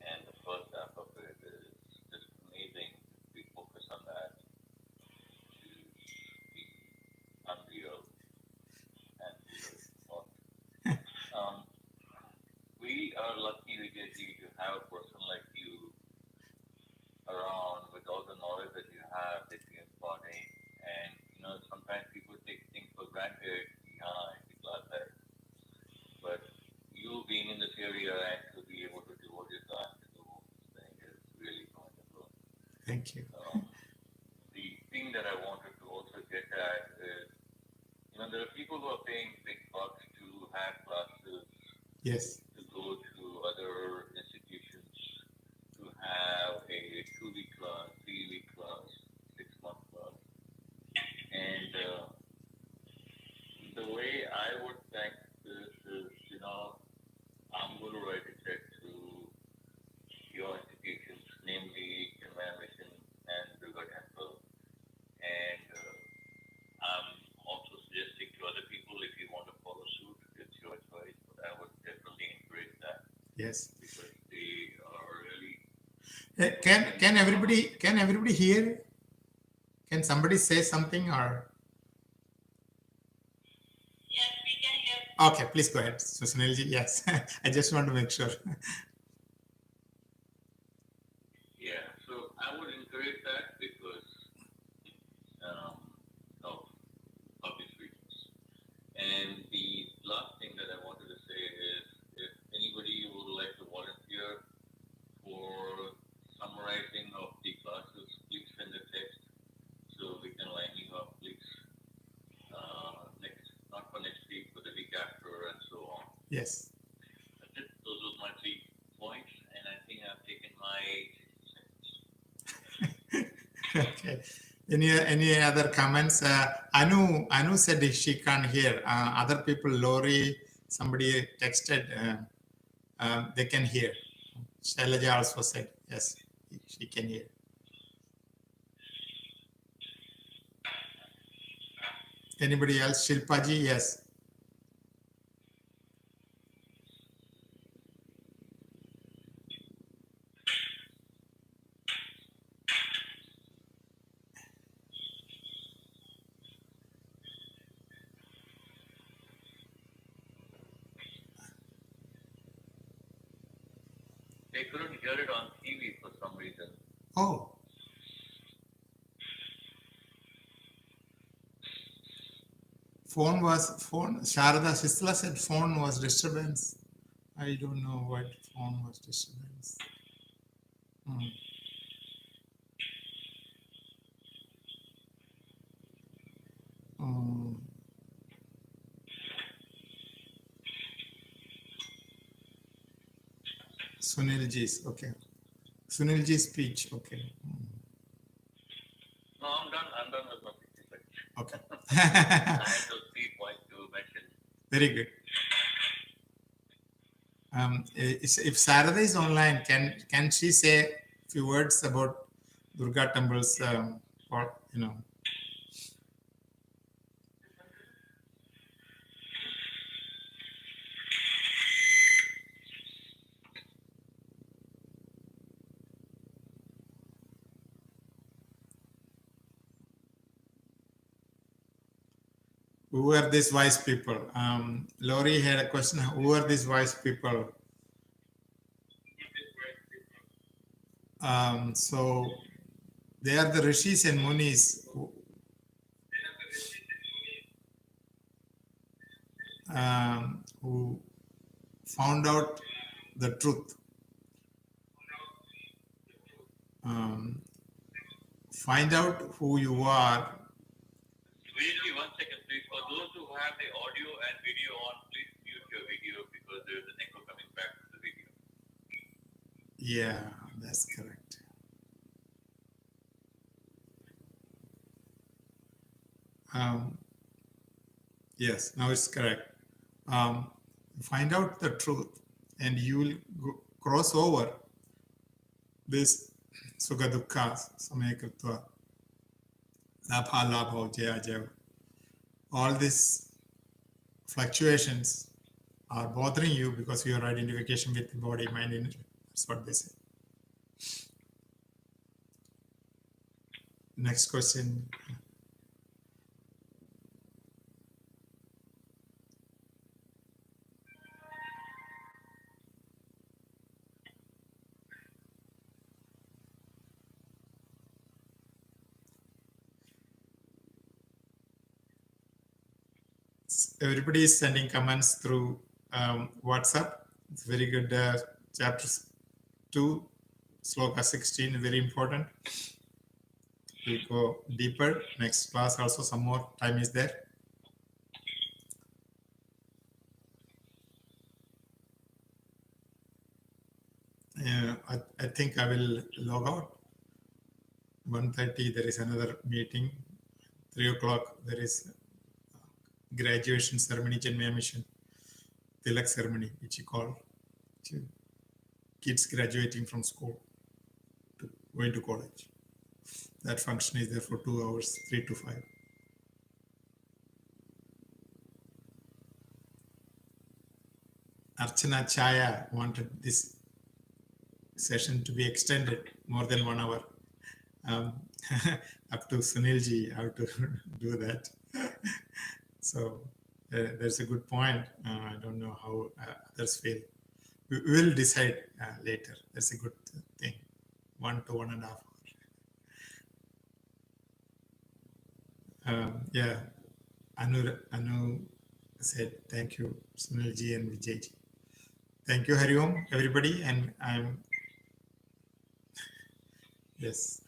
And the first half of it is just amazing. We focus on that to be unreal and real. We are lucky, Vijay, to have a person like you around with all the knowledge that you have that you're imparting. And, sometimes people take things for granted behind the glass head. But you being in this area and to be able to do what you've done to do this thing is really wonderful. Thank you. The thing that I wanted to also get at is, there are people who are paying big bucks to have classes, Yes. to go to other institutions, to have a 2-week class, 3-week class. Yes. because they are really. Can everybody hear? Can somebody say something or? Yes, we can hear. Okay, please go ahead, so Sunilji. Yes, I just want to make sure. Yeah, so I would encourage that because um, of these reasons. And the last thing that I wanted to say is if anybody would like to volunteer for summarizing of the classes, please send a text so we can line you up, please. Not for next week, but the week after, and so on. Yes. That's it. Those were my 3 points, and I think I've taken my 60 seconds. Okay. Any other comments? Anu said she can't hear. Other people, Lori, somebody texted, they can hear. Shailaja also said yes, she can hear. Anybody else? Shilpaji, yes. They couldn't hear it on TV for some reason. Oh. Phone. Sharada Sisla said phone was disturbance. I don't know what phone was disturbance. Sunilji's, okay. Sunilji's speech, okay. No, I'm done with my 60 seconds. Okay. I had those 3 points to mention. Very good. If Sarada is online, can she say a few words about Durga temples, or who are these wise people? Lori had a question. Who are these wise people? So they are the rishis and munis who found out the truth. Find out who you are. Vijay, 1 second, please. For those who have the audio and video on, please mute your video because there is an echo coming back to the video. Yeah, that's correct. Yes, now it's correct. Find out the truth and you will cross over this sukha dukkha samayakritva labha labha jaya jaya. All these fluctuations are bothering you because your identification with the body, mind, and that's what they say. Next question. Everybody is sending comments through WhatsApp. It's very good. Chapter 2, sloka 16, very important. We'll go deeper. Next class also some more time is there. I think I will log out. 1:30 there is another meeting. 3 o'clock there is graduation ceremony, Janmaya Mission, Tilak ceremony, which you call kids graduating from school to going to college. That function is there for 2 hours, 3 to 5. Archana Chaya wanted this session to be extended more than 1 hour. Up to Sunilji how to do that. So there's a good point. I don't know how others feel. We will decide later. That's a good thing. 1 to 1.5 hours. Yeah, Anu said thank you, Sunilji and Vijayji. Thank you, Hari Om, everybody. And yes.